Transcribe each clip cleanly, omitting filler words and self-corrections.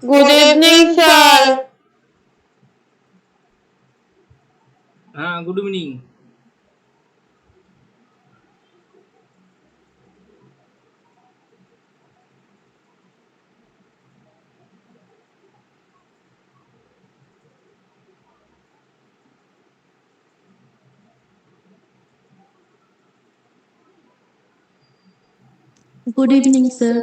Good evening, sir. हाँ, good evening. Good evening, sir.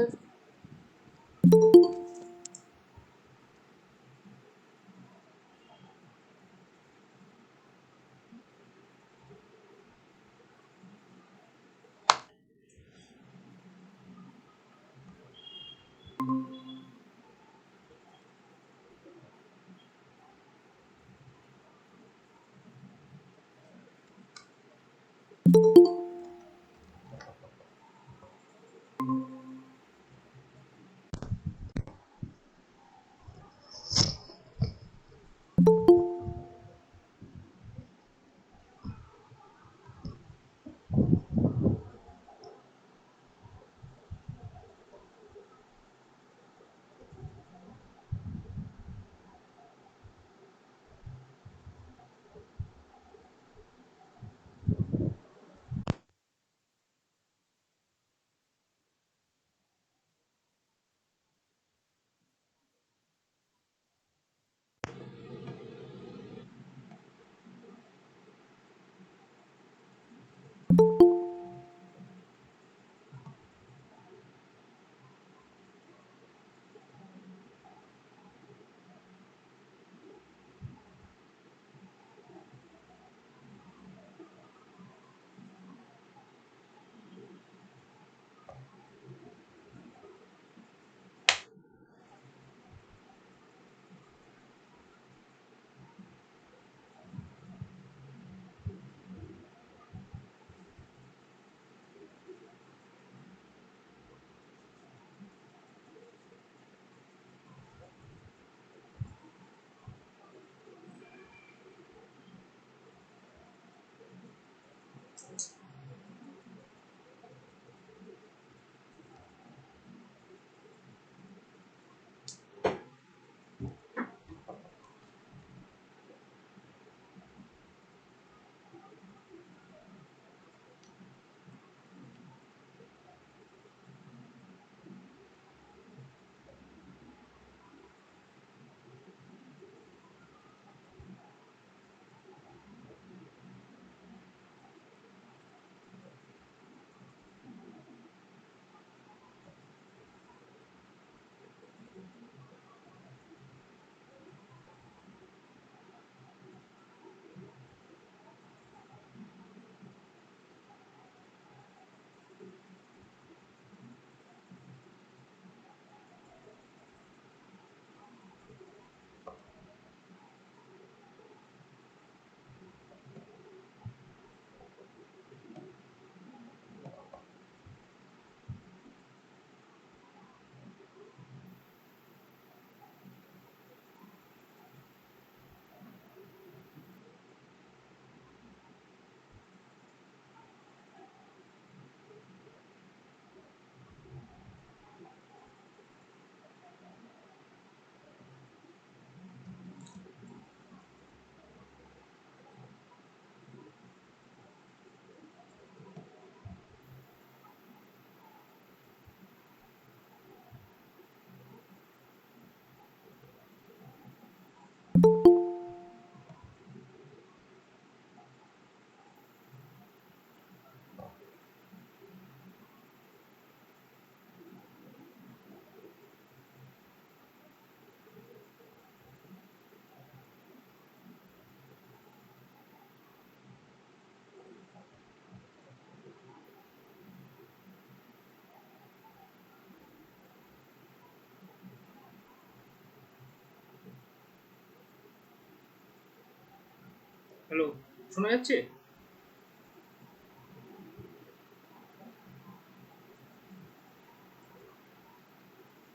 Hello, শোনা যাচ্ছে?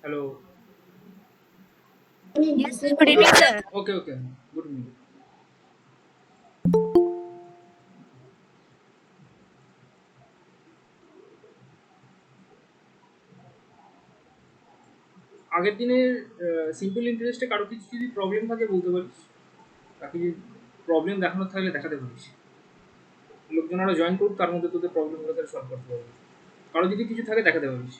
Hello. Yes, sir. Good evening, sir. Okay, okay. Good evening. আগের দিনের simple ইন্টারেস্টে কারো কিছু যদি প্রবলেম থাকে বলতে পারিস, তাকে যদি প্রবলেম দেখানোর থাকলে দেখাতে পারিস, লোকজন আরো জয়েন করুক, তার মধ্যে তোদের প্রবলেমগুলো তাহলে সলভ করতে পারবি। কারো যদি কিছু থাকে দেখাতে পারিস।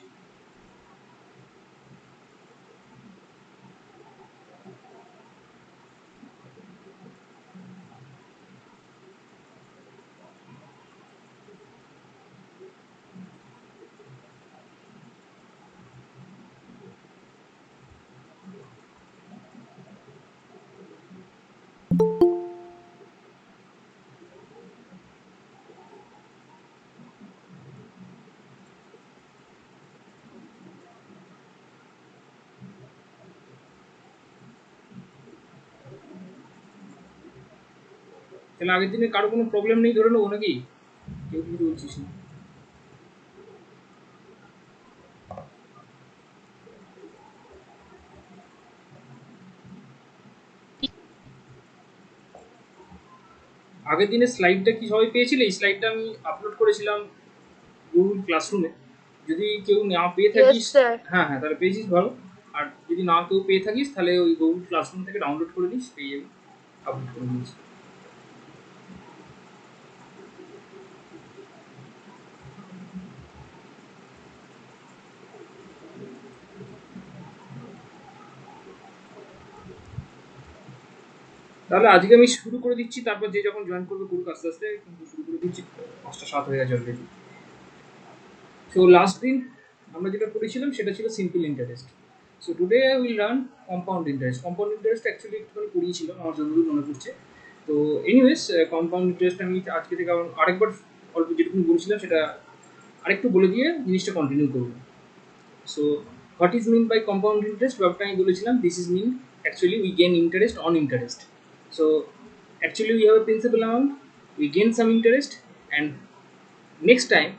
তাহলে আগের দিনে কারো কোনো প্রবলেম নেই ধরে নেবো নাকি? কেউ কিছু বলছিস না? আগের দিনের স্লাইডটা কি সবাই পেয়েছিলে? এই স্লাইডটা আমি আপলোড করেছিলাম গুগল ক্লাসরুমে। যদি কেউ না পেয়ে থাকিস, Yes, sir. হ্যাঁ হ্যাঁ, তাহলে পেয়েছিস ভালো। আর যদি না কেউ পেয়ে থাকিস তাহলে ওই গুগল ক্লাসরুম থেকে ডাউনলোড করে নিস, পেয়ে যাবি। আপলোড করে দিয়েছি। তাহলে আজকে আমি শুরু করে দিচ্ছি, তারপর যে যখন জয়েন করবে করুক আস্তে আস্তে, কিন্তু শুরু করে দিচ্ছি। 5টা 7 হয়ে গেছে অলরেডি। সো লাস্ট দিন আমরা যেটা পড়েছিলাম সেটা ছিল simple interest. So today I will learn compound interest. Compound interest actually একটুখানি পড়িয়েছিলাম, আমার যতদূর মনে পড়ছে। তো এনিওয়েজ, কম্পাউন্ড ইন্টারেস্ট আমি আজকে থেকে আরেকবার অল্প যেটুকু বলেছিলাম সেটা আরেকটু বলে দিয়ে জিনিসটা কন্টিনিউ করবো। So what is mean by compound interest? ব্যাপারটা আমি বলেছিলাম, this is mean actually we gain interest on interest. So actually we have a principal amount, we gain some interest, and next time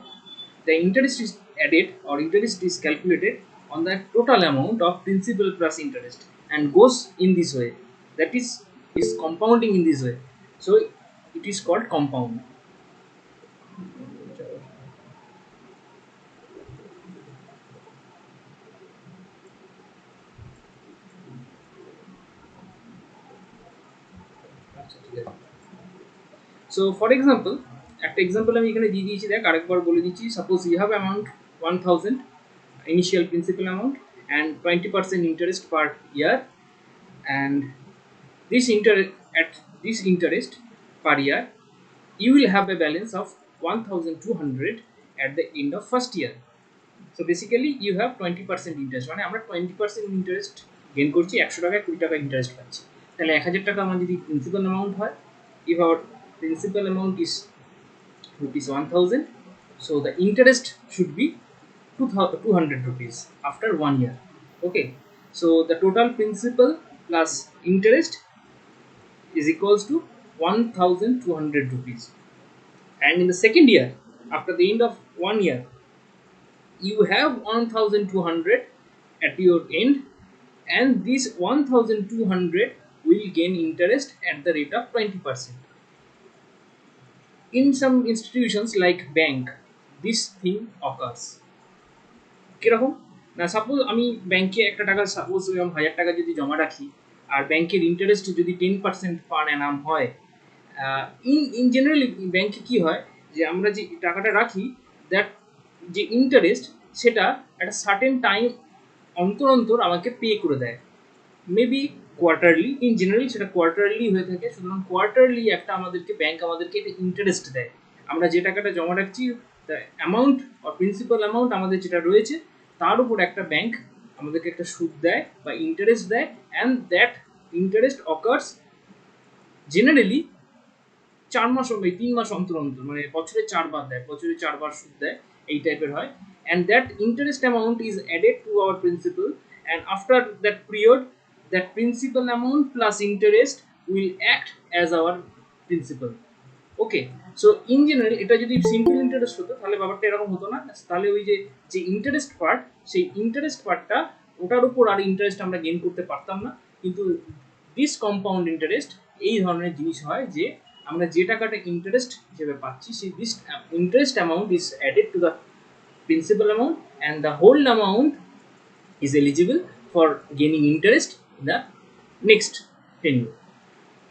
the interest is added or interest is calculated on the total amount of principal plus interest and goes in this way, that is compounding in this way. So it is called compound. So for example, একটা example আমি এখানে দিয়ে দিয়েছি, দেখ আরেকবার বলে দিচ্ছি। Suppose you have amount 1000 initial principal amount and 20% interest per year, and this at this interest per year you will have a balance of 1200 at the end of first year. So basically you have 20% interest, মানে আমরা 20% interest gain করছি, 100 টাকায় 20 টাকা interest পাচ্ছি। তাহলে 1000 টাকা আমার যদি প্রিন্সিপাল অ্যামাউন্ট হয়, if our principal amount is rupees 1000, so the interest should be 200 rupees after 1 year. Okay, so the total principal plus interest is equals to 1200 rupees, and in the second year, after the end of 1 year, you have 1200 at your end, and this 1200 will gain interest at the rate of 20%. In some institutions like bank, this thing occurs. কিরকম না, suppose আমি ব্যাংকে একটা টাকা, suppose 1000 টাকা যদি জমা রাখি, আর ব্যাংকের ইন্টারেস্ট যদি 10% পার অ্যানাম হয়, ইন জেনারেলি ব্যাংকে কি হয় যে আমরা যে টাকাটা রাখি, দ্যাট যে ইন্টারেস্ট সেটা একটা সার্টেন টাইম অন্তর অন্তর আমাকে পে করে দেয়, মেবি কোয়ার্টারলি। ইন জেনারেলি সেটা কোয়ার্টারলি হয়ে থাকে। সুতরাং কোয়ার্টারলি একটা আমাদেরকে ব্যাংক আমাদেরকে একটা ইন্টারেস্ট দেয়। আমরা যে টাকাটা জমা রাখছি, the amount or principal amount আমাদের যেটা রয়েছে তার উপর একটা ব্যাংক আমাদেরকে একটা সুদ দেয় বা ইন্টারেস্ট দেয়, and that interest occurs generally 4 মাস বা 3 মাস অন্তর অন্তর, মানে বছরে 4 বার দেয়, বছরে 4 বার সুদ দেয়, এই টাইপের হয়। and that interest amount is added to our principal, and after that period that principal amount plus interest will act as our principal. Okay, so in general এটা যদি সিম্পল ইন্টারেস্ট হতো তাহলে ব্যাপারটা এরকম হতো না। তাহলে ওই যে ইন্টারেস্ট পার্ট, সেই ইন্টারেস্ট পার্টটা ওটার উপর আর ইন্টারেস্ট আমরা গেইন করতে পারতাম না। কিন্তু দিস কম্পাউন্ড ইন্টারেস্ট এই ধরনের জিনিস হয় যে আমরা যে টাকাটা ইন্টারেস্ট হিসেবে পাচ্ছি, সেই this interest amount is added to the principal amount, and the whole amount is eligible for gaining interest in the next tenure.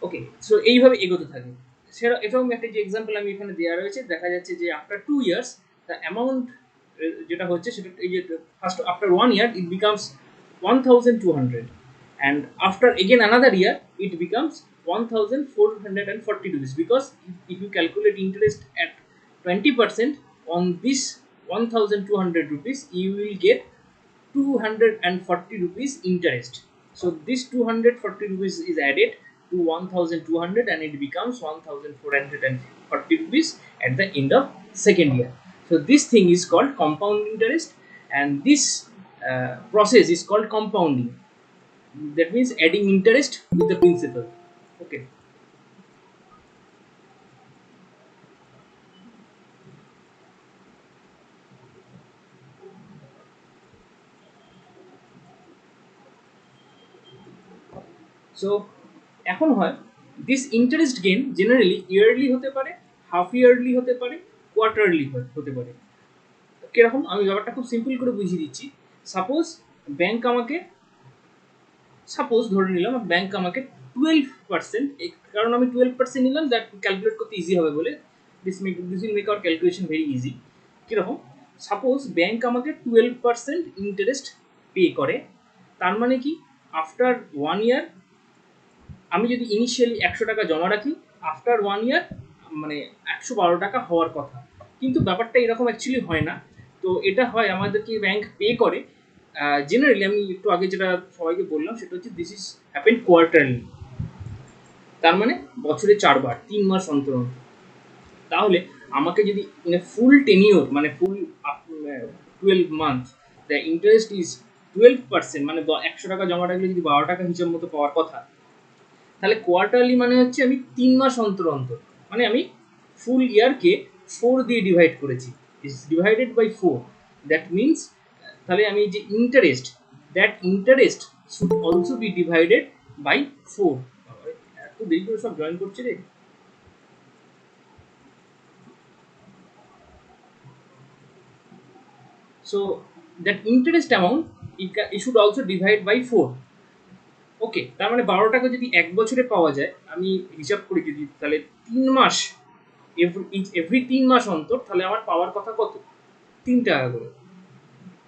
Okay, so এইভাবে এগোতে থাকে। সেটা এরকম একটা যে এক্সাম্পল আমি এখানে দেওয়া রয়েছে, দেখা যাচ্ছে যে আফটার 2 ইয়ার্স দ্য অ্যামাউন্ট যেটা হচ্ছে সেটা এই যে first after 1 year it becomes 1200 and after again another year it becomes 1440 rupees, because if you calculate interest at 20% on this 1200 rupees you will get 240 rupees interest. So this 240 rupees is added to 1200 and it becomes 1440 rupees at the end of second year. So this thing is called compound interest, and this process is called compounding. That means adding interest with the principal. Okay. So এখন হয় this interest gain generally yearly হতে পারে, half yearly হতে পারে, quarterly হতে পারে। কিরকম, আমি ব্যাপারটা খুব সিম্পল করে বুঝিয়ে দিচ্ছি। সাপোজ ব্যাংক আমাকে, সাপোজ ধরে নিলাম ব্যাংক আমাকে 12%, কারণ আমি 12% নিলাম, দ্যাট ক্যালকুলেট করতে ইজি হবে বলে, this will make our calculation very easy. কীরকম, সাপোজ ব্যাংক আমাকে 12% ইন্টারেস্ট পে করে, তার মানে কি আফটার 1 ইয়ার আমি যদি ইনিশিয়ালি 100 টাকা জমা রাখি, আফটার 1 ইয়ার মানে 112 টাকা হওয়ার কথা, কিন্তু ব্যাপারটা এরকম অ্যাকচুয়ালি হয় না। তো এটা হয় আমাদেরকে ব্যাংক পে করে জেনারেলি, আমি একটু আগে যেটা সবাইকে বললাম সেটা হচ্ছে দিস ইজ হ্যাপেন কোয়ার্টারলি, তার মানে বছরে 4 বার, 3 মাস অন্তর অন্তর। তাহলে আমাকে যদি ফুল টেনিওর মানে ফুল 12 মান্থ দ্য ইন্টারেস্ট ইজ 12%, মানে 100 টাকা জমা রাখলে যদি 12 টাকা হিসাব মতো পাওয়ার কথা, তাহলে কোয়ার্টারলি মানে হচ্ছে আমি 3 মাস অন্তর অন্তর, মানে আমি ফুল ইয়ারকে 4 দিয়ে ডিভাইড করেছি, is divided by 4। That means তাহলে আমি যে interest, that interest should also be divided by 4। এত দেরি করে সব জয়েন করছে রে। So that interest amount it should also divide by 4. ওকে, তার মানে 12 টাকা যদি 1 বছরে পাওয়া যায়, আমি হিসাব করি যদি, তাহলে 3 মাস, এভরি 3 মাস অন্তর, তাহলে আমার পাওয়ার কথা কত, 3 টাকা করে।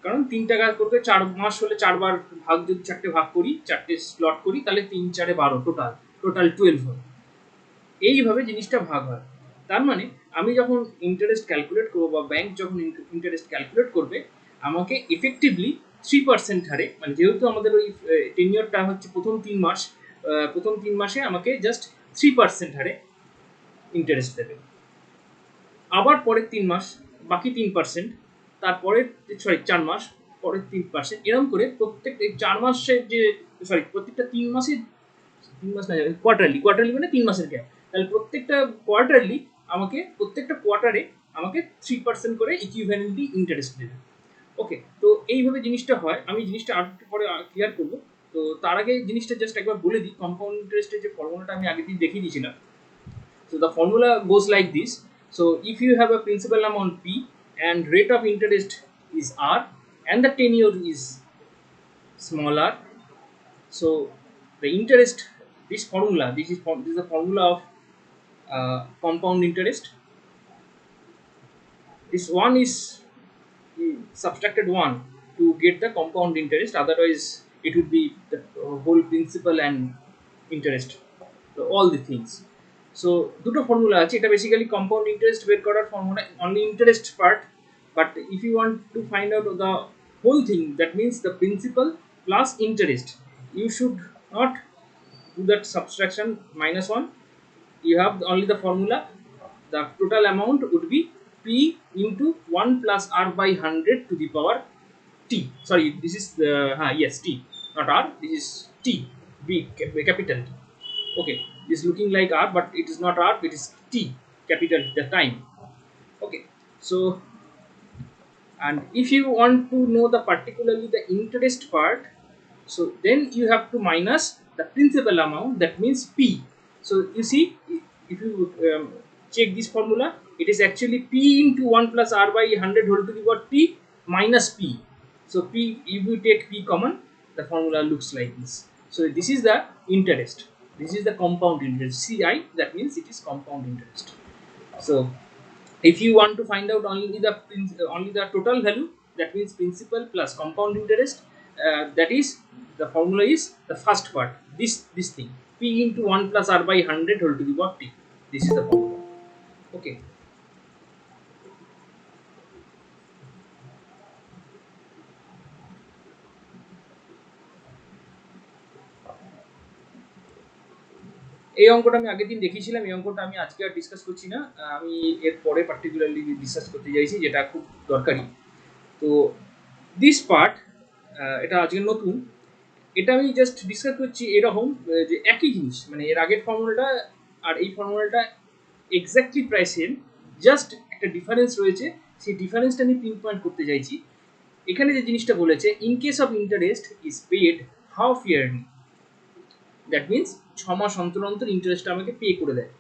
কারণ 3 টাকা করতে 4 মাস হলে 4 বার ভাগ, যদি 4টে ভাগ করি, 4টে স্লট করি, তাহলে 3 4 12, টোটাল 12 হয়। এইভাবে জিনিসটা ভাগ হয়। তার মানে আমি যখন ইন্টারেস্ট ক্যালকুলেট করবো বা ব্যাংক যখন ইন্টারেস্ট ক্যালকুলেট করবে, আমাকে এফেক্টিভলি 3% হারে, মানে যেহেতু আমাদের ওই টেনিয়রটা হচ্ছে প্রথম 3 মাসে আমাকে জাস্ট 3% হারে ইন্টারেস্ট দেবে। আবার পরের 3 মাস বাকি 3%, তারপরে 4 মাস পরের 3%, এরকম করে প্রত্যেকটা 4 মাসের যে প্রত্যেকটা 3 মাসে, 3 মাস না, কোয়ার্টারলি মানে 3 মাসের গ্যাপ, তাহলে প্রত্যেকটা কোয়ার্টারলি আমাকে, প্রত্যেকটা কোয়ার্টারে আমাকে 3% করে ইকুইভ্যালেন্টলি ইন্টারেস্ট দেবে। ওকে, তো এইভাবে জিনিসটা হয়। আমি জিনিসটা আর একটু পরে ক্লিয়ার করবো। তো তার আগে জিনিসটা জাস্ট একবার বলে দিই, কম্পাউন্ড ইন্টারেস্টের যে ফর্মুলাটা আমি আগের দিন দেখিয়ে দিয়েছিলাম। So the formula goes like this. So if you have a principal amount P and rate of interest is R and the tenure is small r, so the interest, this formula, this is the formula of compound interest. This one is subtracted 1 to get the compound interest, otherwise it would be the whole principal and interest, so all the things. So দুটো formula আছে, এটা basically compound interest বের করার formula, only interest part. But if you want to find out the whole thing, that means the principal plus interest, you should not do that subtraction -1. You have only the formula. The total amount would be P into 1 plus R by 100 to the power T. Sorry, this is yes, T, not R. This is T, capital T. Okay, this is looking like R, but it is not R. It is T, capital the time. Okay, so and if you want to know the particularly the interest part, so then you have to minus the principal amount, that means P. So you see, if you check this formula, it is actually P into 1 plus R by 100 whole to the power T minus P. So P, if you take P common, the formula looks like this. So this is the interest. This is the compound interest. CI, that means it is compound interest. So if you want to find out only the total value, that means principal plus compound interest, that is the formula is the first part, this thing, p into 1 plus r by 100 whole to the power t. This is the formula. Okay. এই অঙ্কটা আমি আগের দিন দেখিয়েছিলাম, এই অঙ্কটা আমি আজকে আর ডিসকাস করছি না, আমি এর পরে পার্টিকুলারলি ডিসকাস করতে চাইছি, যেটা খুব দরকারি। তো দিস পার্ট, এটা আজকে নতুন, এটা আমি জাস্ট ডিসকাস করছি এরকম যে একই জিনিস, মানে এর আগের ফর্মুলাটা আর এই ফর্মুলাটা এক্স্যাক্টলি প্রায় সেম, জাস্ট একটা ডিফারেন্স রয়েছে, সেই ডিফারেন্সটা আমি পিন পয়েন্ট করতে চাইছি। এখানে যে জিনিসটা বলেছে, in case of interest is paid half yearly, that means 6 মাস অন্তর অন্তর ইন্টারেস্টটা আমাকে পে করে দেয়।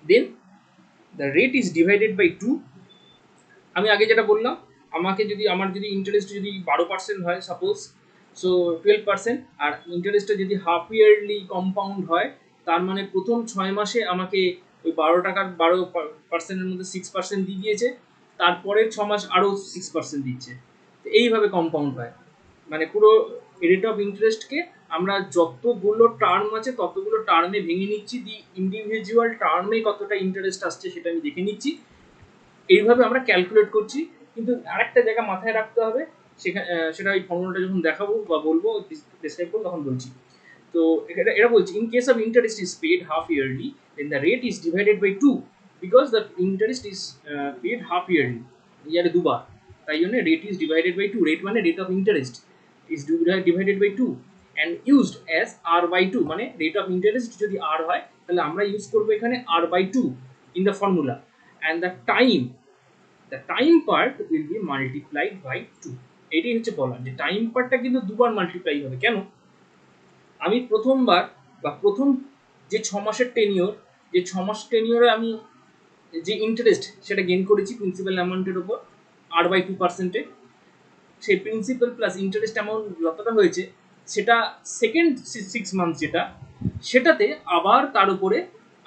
Then the rate is divided by 2। আমি আগে যেটা বললাম, আমার যদি ইন্টারেস্ট যদি 12% হয় সাপোজ, সো 12%, আর ইন্টারেস্টটা যদি হাফ ইয়ারলি কম্পাউন্ড হয়, তার মানে প্রথম 6 মাসে আমাকে ওই 12%-এর মধ্যে 6% দিয়ে দিয়েছে, তারপরের 6 মাস আরও 6% দিচ্ছে। তো এইভাবে কম্পাউন্ড হয়, মানে পুরো রেট অফ ইন্টারেস্টকে আমরা যতগুলো টার্ম আছে ততগুলো টার্মে ভেঙে নিচ্ছি, দি ইন্ডিভিজুয়াল টার্মে কতটা ইন্টারেস্ট আসছে সেটা আমি দেখে নিচ্ছি, এইভাবে আমরা ক্যালকুলেট করছি। কিন্তু আরেকটা জায়গা মাথায় রাখতে হবে, সেটা এই ফর্মুলাটা যখন দেখাবো বা বলবো, ডিসক্রাইব করবো, তখন বলছি। তো এটা বলছি, in case of interest is paid half yearly, then the rate is divided by 2, because the interest is paid half yearly, ইয়ারে দুবার, তাই জন্য rate is divided by 2। Rate মানে rate of interest is divided by 2 and used as r by 2, মানে rate of interest যদি আর হয় তাহলে আমরা ইউজ করবো এখানে r by 2 in the formula, and the time part will be multiplied by 2. এটাই হচ্ছে বলা, যে টাইম পার্টটা কিন্তু দুবার মাল্টিপ্লাই হবে। কেন? আমি প্রথমবার বা প্রথম যে 6 মাসের টেনিওর, যে 6 মাস টেনিওরে আমি যে ইন্টারেস্ট সেটা গেইন করেছি প্রিন্সিপাল অ্যামাউন্টের উপর আর বাই 2%, সেই প্রিন্সিপাল প্লাস ইন্টারেস্ট অ্যামাউন্ট যতটা হয়েছে, সেটা সেকেন্ড 6 মান্থ যেটা, সেটাতে আবার তার উপরে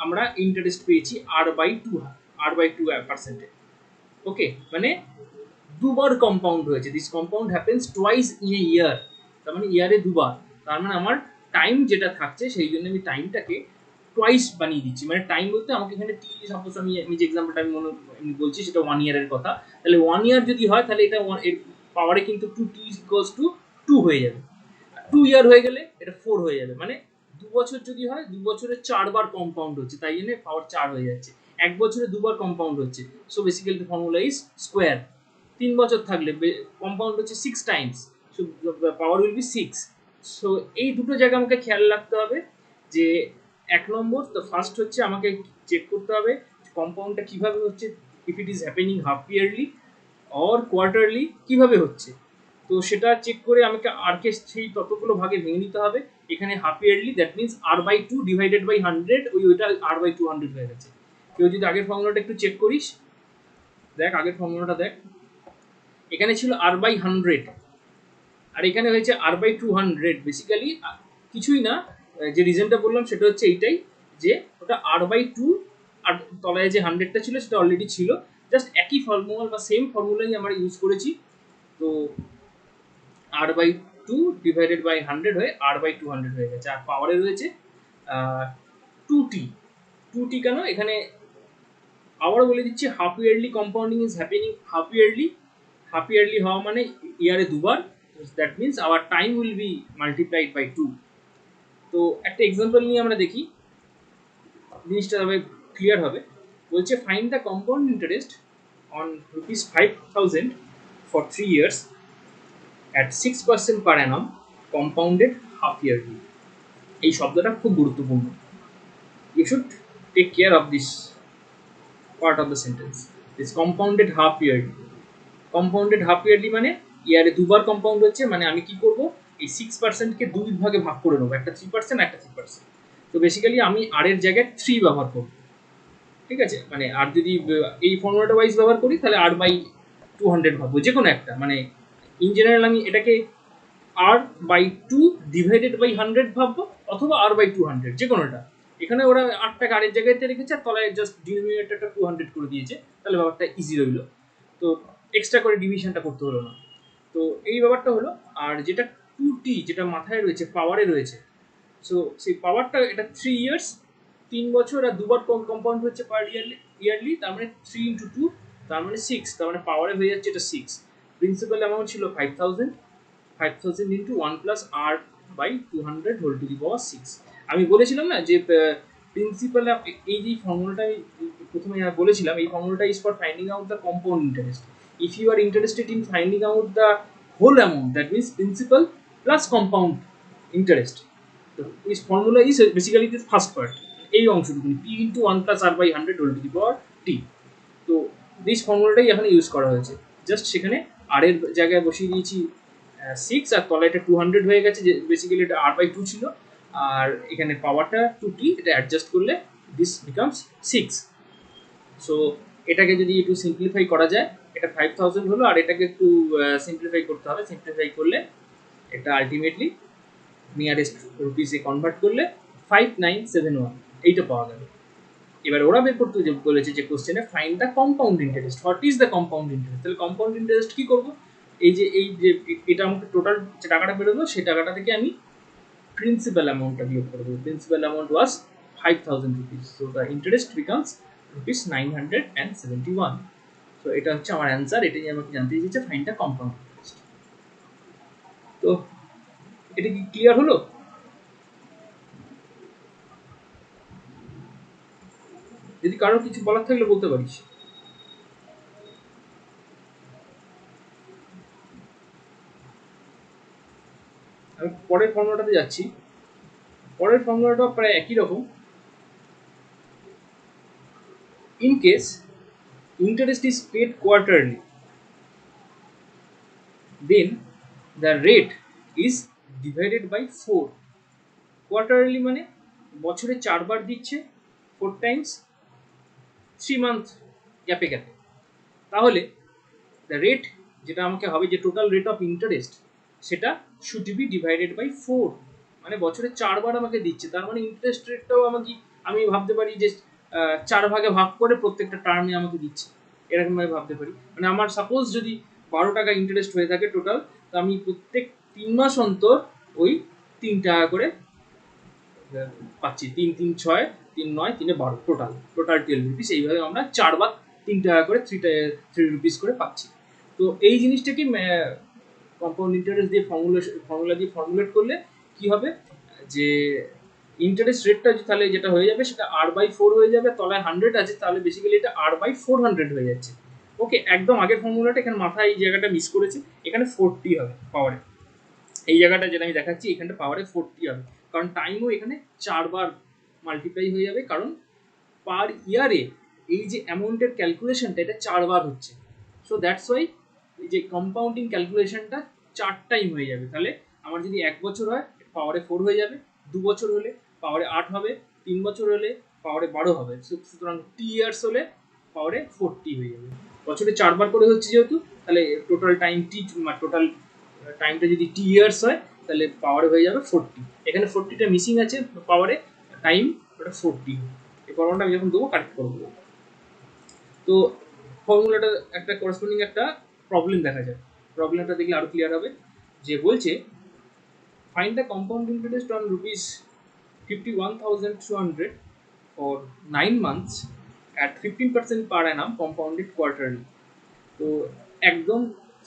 আমরা ইন্টারেস্ট পেয়েছি আর বাই 2%। ওকে, মানে দুবার কম্পাউন্ড হয়েছে। This compound happens twice in a year, তার মানে ইয়ারে দুবার, তার মানে আমার টাইম যেটা থাকছে সেই জন্য আমি টাইমটাকে টোয়াইস বানিয়ে দিচ্ছি। মানে টাইম বলতে আমাকে এখানে টি, সাপোজ আমি যে এক্সাম্পলটা আমি বলছি সেটা 1 ইয়ারের কথা, তাহলে 1 ইয়ার যদি হয় তাহলে এটা এর পাওয়ারে কিন্তু 2t ইকুয়ালস টু 2 হয়ে যাবে। 2 ইয়ার হয়ে গেলে এটা 4 হয়ে যাবে, মানে 2 বছর যদি হয় 2 বছরে 4 বার কম্পাউন্ড হচ্ছে, তাই জন্য পাওয়ার 4 হয়ে যাচ্ছে। 1 বছরে 2 বার কম্পাউন্ড হচ্ছে, so basically the formula is square. 3 বছর থাকলে কম্পাউন্ড হচ্ছে 6 Times, so power will be 6। So এই দুটো জায়গা আমাকে খেয়াল রাখতে হবে, যে 1 নম্বর, তো ফার্স্ট হচ্ছে আমাকে চেক করতে হবে কম্পাউন্ডটা কিভাবে হচ্ছে, if it is happening half yearly or quarterly কিভাবে হচ্ছে। তো সেটা চেক করে আমাকে আরকে সেই ততগুলো ভাগে ভেঙে নিতে হবে। এখানে half yearly, that means R by 2 divided by 100, ওইটা আর বাই 200 হয়ে গেছে। কেউ যদি আগের ফর্মুলাটা একটু চেক করিস, দেখ আগের ফর্মুলাটা দেখ, এখানে ছিল আর বাই 100 আর এখানে হয়েছে আর বাই 200। বেসিক্যালি কিছুই না, যে রিজনটা বললাম সেটা হচ্ছে এইটাই, যে ওটা আর বাই 2 আর তলায় যে 100টা ছিল সেটা অলরেডি ছিল, জাস্ট একই ফর্মুলা বা সেম ফর্মুলাই আমরা ইউজ করেছি। তো আর বাই 2 ডিভাইডেড বাই 100 হয়ে আর বাই 200 হয়ে গেছে, আর পাওয়ারে রয়েছে 2t। কেন এখানে আবার বলে দিচ্ছি, half yearly compounding is happening half yearly হওয়া মানে ইয়ারে দুবার, that means our time will be multiplied by 2। তো একটা এক্সাম্পল নিয়ে আমরা দেখি, জিনিসটা তবে ক্লিয়ার হবে। বলছে find the compound interest on ₹5,000 for 3 years at 6% per annum compounded half yearly। এই শব্দটা খুব গুরুত্বপূর্ণ, you should take care of this part of the sentence, this compounded half yearly। compounded half yearly মানে ইয়ারে দুবার compound হচ্ছে, মানে আমি কি করব, এই 6%কে দুই ভাগে ভাগ করে নেবো, একটা 3% একটা 3%। তো বেসিক্যালি আমি আর এর জায়গায় 3 ব্যবহার করব, ঠিক আছে। মানে আর যদি এই ফর্মুলাটা ওয়াইজ ব্যবহার করি তাহলে আর বাই 200 ভাববো, যে কোনো একটা, মানে ইন জেনারেল আমি এটাকে আর বাই টু ডিভাইডেড বাই 100 ভাববো, অথবা আর বাই 200, যে কোনোটা। এখানে ওরা 8 টাকা আরেক জায়গাতে রেখেছে, আর তলায় জাস্ট ডিনোমিনেটরটা 200 করে দিয়েছে, তাহলে ব্যাপারটা ইজি রইলো। তো এক্সট্রা করে ডিভিশনটা করতে হলো না। তো এই ব্যাপারটা হলো। আর যেটা 2t যেটা মাথায় রয়েছে, পাওয়ারে রয়েছে, সো সেই পাওয়ারটা এটা 3 ইয়ার্স, 3 বছর, আর দুবার কম্পাউন্ড হচ্ছে পার ইয়ারলি, তার মানে 3 ইন্টু 2, তার মানে 6, তার মানে পাওয়ারে হয়ে যাচ্ছে এটা 6। প্রিন্সিপাল অ্যামাউন্ট ছিল 5000 into 1 plus R by 200 whole to the power 6। আমি বলেছিলাম না যে প্রিন্সিপাল, এই যে ফর্মুলাটা আমি প্রথমে বলেছিলাম, এই ফর্মুলাটা is for finding out the compound interest. If you are interested in finding out the whole amount, that means principal plus compound interest, this formula is basically the first part, এই অংশটুকু p into 1 plus r by 100 whole to the power t। তো this ফর্মুলাটাই এখানে use করা হয়েছে। Just সেখানে r এর জায়গায় বসিয়ে দিয়েছি 6, আর তলায় এটা 200 হয়ে গেছে, যে বেসিক্যালি এটা r by 2 ছিল, আর এখানে পাওয়ারটা 2t, এটা অ্যাডজাস্ট করলে দিস বিকামস 6। সো এটাকে যদি একটু সিম্পলিফাই করা যায়, এটা 5000 হলো, আর এটাকে একটু সিম্পলিফাই করতে হবে। সিম্পলিফাই করলে এটা আলটিমেটলি নিয়ারেস্ট রুপিসে কনভার্ট করলে 5971 এইটা পাওয়া গেল। এবার ওরা বের করতে যে বলেছে যে কোশ্চেনে find the compound interest. What is the compound interest? তাহলে কম্পাউন্ড ইন্টারেস্ট কি করব? এই যে এটা আমাকে টোটাল যে টাকাটা বেরোলো, সেই টাকাটা থেকে আমি প্রিন্সিপাল অ্যামাউন্টটা বিয়োগ করবো। Principal amount was 5000 rupees, so the interest becomes rupees 971। তো এটা হচ্ছে আমার অ্যান্সার। এটাই আমাকে জানতে চেয়েছে, ফাইন্ড দ্য কম্পাউন্ড ইন্টারেস্ট। তো এটা কি ক্লিয়ার হলো? যদি কারো কিছু বলার থাকলে বলতে পারিস। আমি পরের ফর্মুলাটাতে যাচ্ছি। পরের ফর্মুলাটা প্রায় একই রকম। In case interest is paid quarterly, then the rate is divided by 4। Quarterly মানে বছরে 4 বার দিচ্ছে, 4 টাইমস 3 মান্থ গ্যাপে গ্যাপে। তাহলে দ্য রেট যেটা আমাকে হবে, যে টোটাল রেট অফ ইন্টারেস্ট, সেটা শুড বি ডিভাইডেড বাই 4। মানে বছরে 4 বার আমাকে দিচ্ছে, তার মানে ইন্টারেস্ট রেটটাও আমাকে, আমি ভাবতে পারি যে 4 ভাগে ভাগ করে প্রত্যেকটা টার্মে আমাকে দিচ্ছে, এরকমভাবে ভাবতে পারি। মানে আমার সাপোজ যদি 12 টাকা ইন্টারেস্ট হয়ে থাকে টোটাল, তো আমি প্রত্যেক 3 মাস অন্তর ওই 3 টাকা করে পাচ্ছি। 3 3 6, 3 9, 3 12, টোটাল 12 রুপিস। এইভাবে আমরা 4 বার 3 টাকা করে 3 রুপিস করে পাচ্ছি। তো এই জিনিসটাকে কম্পাউন্ড ইন্টারেস্ট দিয়ে ফর্মুলা দিয়ে ফর্মুলেট করলে কি হবে, যে ইন্টারেস্ট রেটটা তাহলে যেটা হয়ে যাবে, সেটা r বাই 4 হয়ে যাবে। তলায় 100 আছে, তাহলে বেসিক্যালি এটা r বাই 400 হয়ে যাচ্ছে। ওকে, একদম আগের ফর্মুলাটা, এখানে মাথায় এই জায়গাটা মিস করেছে, এখানে 40 হবে পাওয়ারে। এই জায়গাটা যেটা আমি দেখাচ্ছি, এখানটা পাওয়ারে 40 হবে, কারণ টাইমও এখানে 4 বার মাল্টিপ্লাই হয়ে যাবে, কারণ পার ইয়ারে এই যে অ্যামাউন্টের ক্যালকুলেশনটা, এটা 4 বার হচ্ছে। সো দ্যাটস ওয়াই এই যে কম্পাউন্ডিং ক্যালকুলেশনটা 4 টাইম হয়ে যাবে। তাহলে আমার যদি 1 বছর হয়, পাওয়ারে 4 হয়ে যাবে, 2 বছর হলে পাওয়ারে 8 হবে, 3 বছর হলে পাওয়ারে 12 হবে। সুতরাং টি ইয়ার্স হলে পাওয়ারে 40 হয়ে যাবে। বছরে 4 বার করে হচ্ছে যেহেতু, তাহলে টোটাল টাইম টোটাল টাইমটা যদি টি ইয়ার্স হয়, তাহলে পাওয়ারে হয়ে যাবে 40। এখানে 40টা মিসিং আছে পাওয়ারে, টাইম ওটা 40। এই ফর্মুলাটা আমি যখন দেবো কারেক্ট করে দেবো। তো ফর্মুলাটা একটা করেসপন্ডিং একটা প্রবলেম দেখা যায়। প্রবলেমটা দেখলে আরো ক্লিয়ার হবে। যে বলছে find the compound interest on rupees 51,200 for 9 months at 15% per Anam compounded quarterly. তো একদম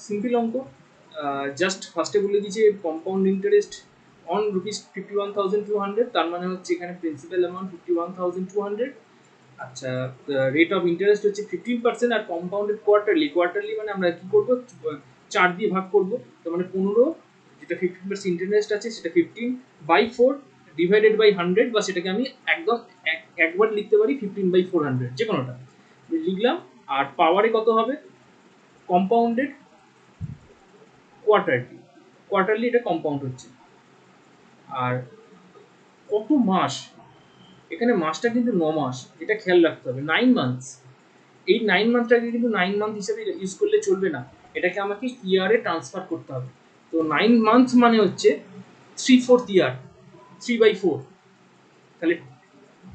সিম্পল অঙ্ক। জাস্ট ফার্স্টে বলে দিয়েছে কম্পাউন্ড ইন্টারেস্ট অন রুপিস 51,200, তার মানে হচ্ছে এখানে প্রিন্সিপাল অ্যামাউন্ট 51,200। আচ্ছা, রেট অফ ইন্টারেস্ট হচ্ছে 15%, আর কম্পাউন্ডেড কোয়ার্টারলি। কোয়ার্টারলি মানে আমরা কি করবো, 4 দিয়ে ভাগ করবো, তার মানে 15, যেটা 15% ইন্টারেস্ট আছে সেটা 15/4 ডিভাইডেড বাই 100, বা সেটাকে আমি একদম একবার লিখতে পারি 15/400, যে কোনোটা লিখলাম। আর পাওয়ারে কত হবে, কম্পাউন্ডেড কোয়ার্টারলি এটা কম্পাউন্ড হচ্ছে। আর কত মাস, এখানে মাসটা কিন্তু 9 মাস, এটা খেয়াল রাখতে হবে। 9 মান্থস, এই 9 মান্থটাকে কিন্তু 9 মান্থ হিসেবে ইউজ করলে চলবে না, এটাকে আমাকে ইয়ারে ট্রান্সফার করতে হবে। তো 9 মান্থ মানে হচ্ছে 3/4 ইয়ার, 3/4, তাহলে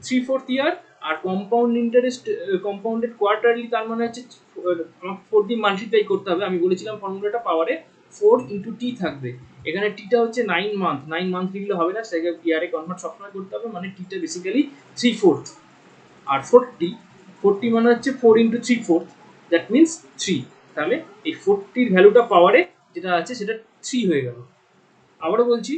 3/4 ইয়ার। আর কম্পাউন্ড ইন্টারেস্ট, কম্পাউন্ডেড কোয়ার্টারলি, তার মানে হচ্ছে আমাকে 4 দিয়ে মাল্টিপ্লাই করতে হবে। আমি বলেছিলাম ফর্মুলাটা পাওয়ারে 4 ইন্টু টি থাকবে। এখানে টিটা হচ্ছে 9 মান্থ, 9 মান্থ লিখলে হবে না, সেটাকে ইয়ারে কনভার্ট সবসময় করতে হবে, মানে টিটা বেসিক্যালি 3/4। আর 40 মানে হচ্ছে 4 ইন্টু 3/4, দ্যাট মিনস 3। তাহলে এই 40 ভ্যালুটা পাওয়ারে যেটা আছে সেটা 3 হয়ে গেল। আবারও বলছি,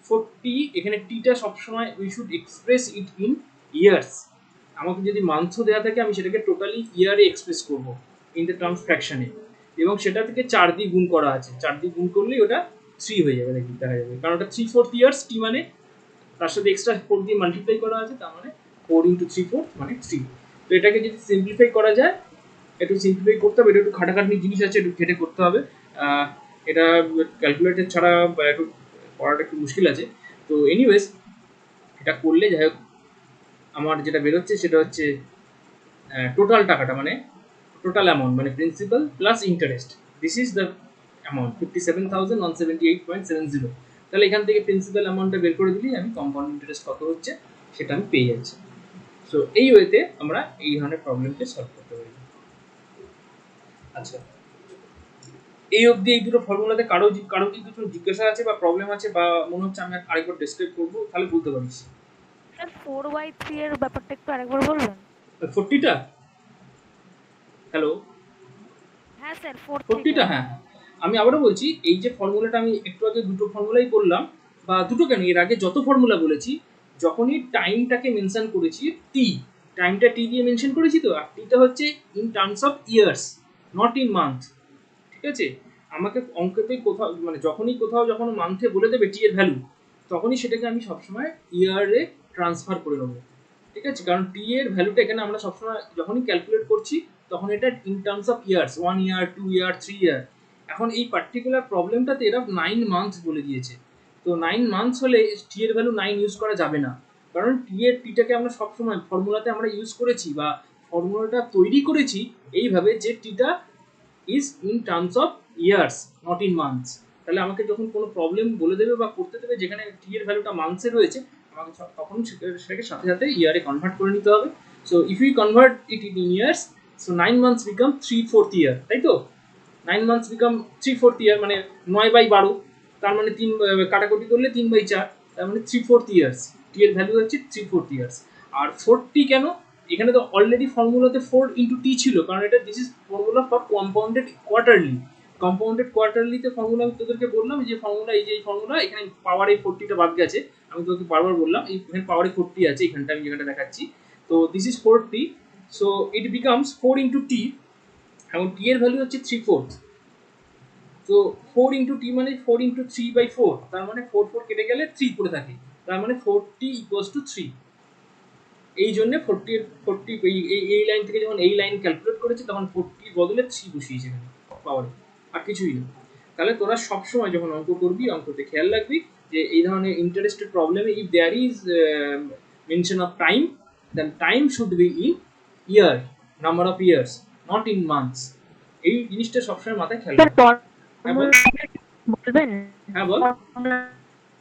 40, এখানে টিটা সবসময় we should express it in years. আমাকে যদি মান্থও দেওয়া থাকে আমি সেটাকে টোটালি ইয়ারে এক্সপ্রেস করব ইন দ্য টার্মস ফ্র্যাকশনে, এবং সেটা থেকে 4 দিয়ে গুণ করা আছে, 4 দিয়ে গুণ করলেই ওটা 3 হয়ে যাবে, দেখা যাবে, কারণ ওটা 3/4 ইয়ার্স, টি মানে তার সাথে এক্সট্রা 4 দিয়ে মাল্টিপ্লাই করা আছে, তার মানে 4 ইন্টু 3/4 মানে 3। তো এটাকে যদি সিম্পলিফাই করা যায়, একটু সিম্পলিফাই করতে হবে, এটা একটু খাটাখাটনি জিনিস আছে, একটু খেটে করতে হবে। এটা ক্যালকুলেটর ছাড়া একটু করাটা একটু মুশকিল আছে। তো এনিওয়েজ, এটা করলে যাই হোক আমার যেটা বেরোচ্ছে সেটা হচ্ছে টোটাল টাকাটা, মানে টোটাল অ্যামাউন্ট, মানে principal plus interest, this is the amount 57,178.70। তাহলে এখান থেকে প্রিন্সিপাল অ্যামাউন্টটা বের করে দিলেই আমি কম্পাউন্ড ইন্টারেস্ট কত হচ্ছে সেটা আমি পেয়ে যাচ্ছি। সো এই ওয়েতে আমরা এই ধরনের প্রবলেমকে সলভ করতে পারি। আচ্ছা, এই অবধি এই দুটো ফর্মুলাতে কারো কি কিছু জিজ্ঞাসা আছে বা প্রবলেম আছে, বা মনে হচ্ছে আমি আরেকবার ডেসক্রাইব করবো, তাহলে বলতে পারিস। স্যার 4/3 এর ব্যাপারটা একটু আরেকবার বলবেন? 40টা, হ্যালো, হ্যাঁ স্যার 4 থেকে। 40টা, হ্যাঁ। আমি আবারও বলছি, এই যে ফর্মুলাটা আমি একটু আগে দুটো ফর্মুলাই বললাম, বা দুটো কেন, এর আগে যত ফর্মুলা বলেছি, যখনই টাইমটাকে মেনশন করেছি টি, টাইমটা টি দিয়ে মেনশন করেছি, তো আর টিটা হচ্ছে in terms of years, not in month. ঠিক আছে, আমাকে অঙ্কতে কোথাও, মানে যখনই কোথাও যখন মান্থে বলে দেবে টি এর ভ্যালু, তখনই সেটাকে আমি সবসময় ইয়ারে ট্রান্সফার করে নেবো। ঠিক আছে, কারণ টি এর ভ্যালুটা এখানে আমরা সবসময় যখনই ক্যালকুলেট করছি তখন এটা ইন টার্মস অফ ইয়ার্স, 1 ইয়ার, 2 ইয়ার, 3 ইয়ার। এখন এই পার্টিকুলার প্রবলেমটাতে এরা 9 মান্থস বলে দিয়েছে। তো 9 মান্থস হলে টি এর ভ্যালু 9 ইউজ করা যাবে না, কারণ টিটাকে আমরা সবসময় ফর্মুলাতে আমরা ইউজ করেছি, বা ফর্মুলাটা তৈরি করেছি এইভাবে যে টিটা is in terms of years, not in months. তাহলে আমাকে যখন কোনো প্রবলেম বলে দেবে বা করতে দেবে যেখানে টি এর ভ্যালুটা মান্থসে রয়েছে, আমাকে তখন সেটাকে সাথে সাথে ইয়ারে কনভার্ট করে নিতে হবে। So if you convert it in years, so 9 months become 3/4 year, তাই তো? 9 মান্থস বিকাম 3/4 ইয়ার, মানে 9/12, তার মানে 3 কাটাকুটি করলে 3/4, তার মানে 3/4 ইয়ার্স। টি এর ভ্যালু হচ্ছে 3/4 ইয়ার্স। আর 40 কেন, এখানে তো অলরেডি ফর্মুলাতে 4 ইন্টু টি ছিল, কারণ এটা this is formula for compounded quarterly. Compounded কোয়ার্টারলিতে ফর্মুলা আমি তোদেরকে বললাম যে ফর্মুলা, এই যে এই ফর্মুলা, এখানে পাওয়ার এই 40টা বাদ গেছে, আমি তোকে বারবার বললাম এখানে পাওয়ারে 40 আছে, এখানটা আমি যেখানটা দেখাচ্ছি। তো this is 40, so it becomes 4 into t, এবং টি এর ভ্যালু হচ্ছে 3/4। তো 4 ইন্টু টি মানে 4 ইন্টু 3/4, তার মানে 4 কেটে গেলে 3 পড়ে থাকে, তার মানে 40 ইকুয়ালস টু 3। এই জন্য 40 এই লাইন থেকে যখন এই লাইন ক্যালকুলেট করেছে তখন 40 বদলে 3 বসিয়েছে এখানে পাওয়ারে, আর কিছুই না। তাহলে তোরা সবসময় যখন অঙ্ক করবি, অঙ্কতে খেয়াল রাখবি যে এই ধরনের ইন্টারেস্টেড প্রবলেমে if there is mention of time, then time should be in year, number of years, not in months. এই জিনিসটা সবসময় মাথায় খেয়াল স্যার রাখবি। হ্যাঁ বল। বলবেন? হ্যাঁ বল,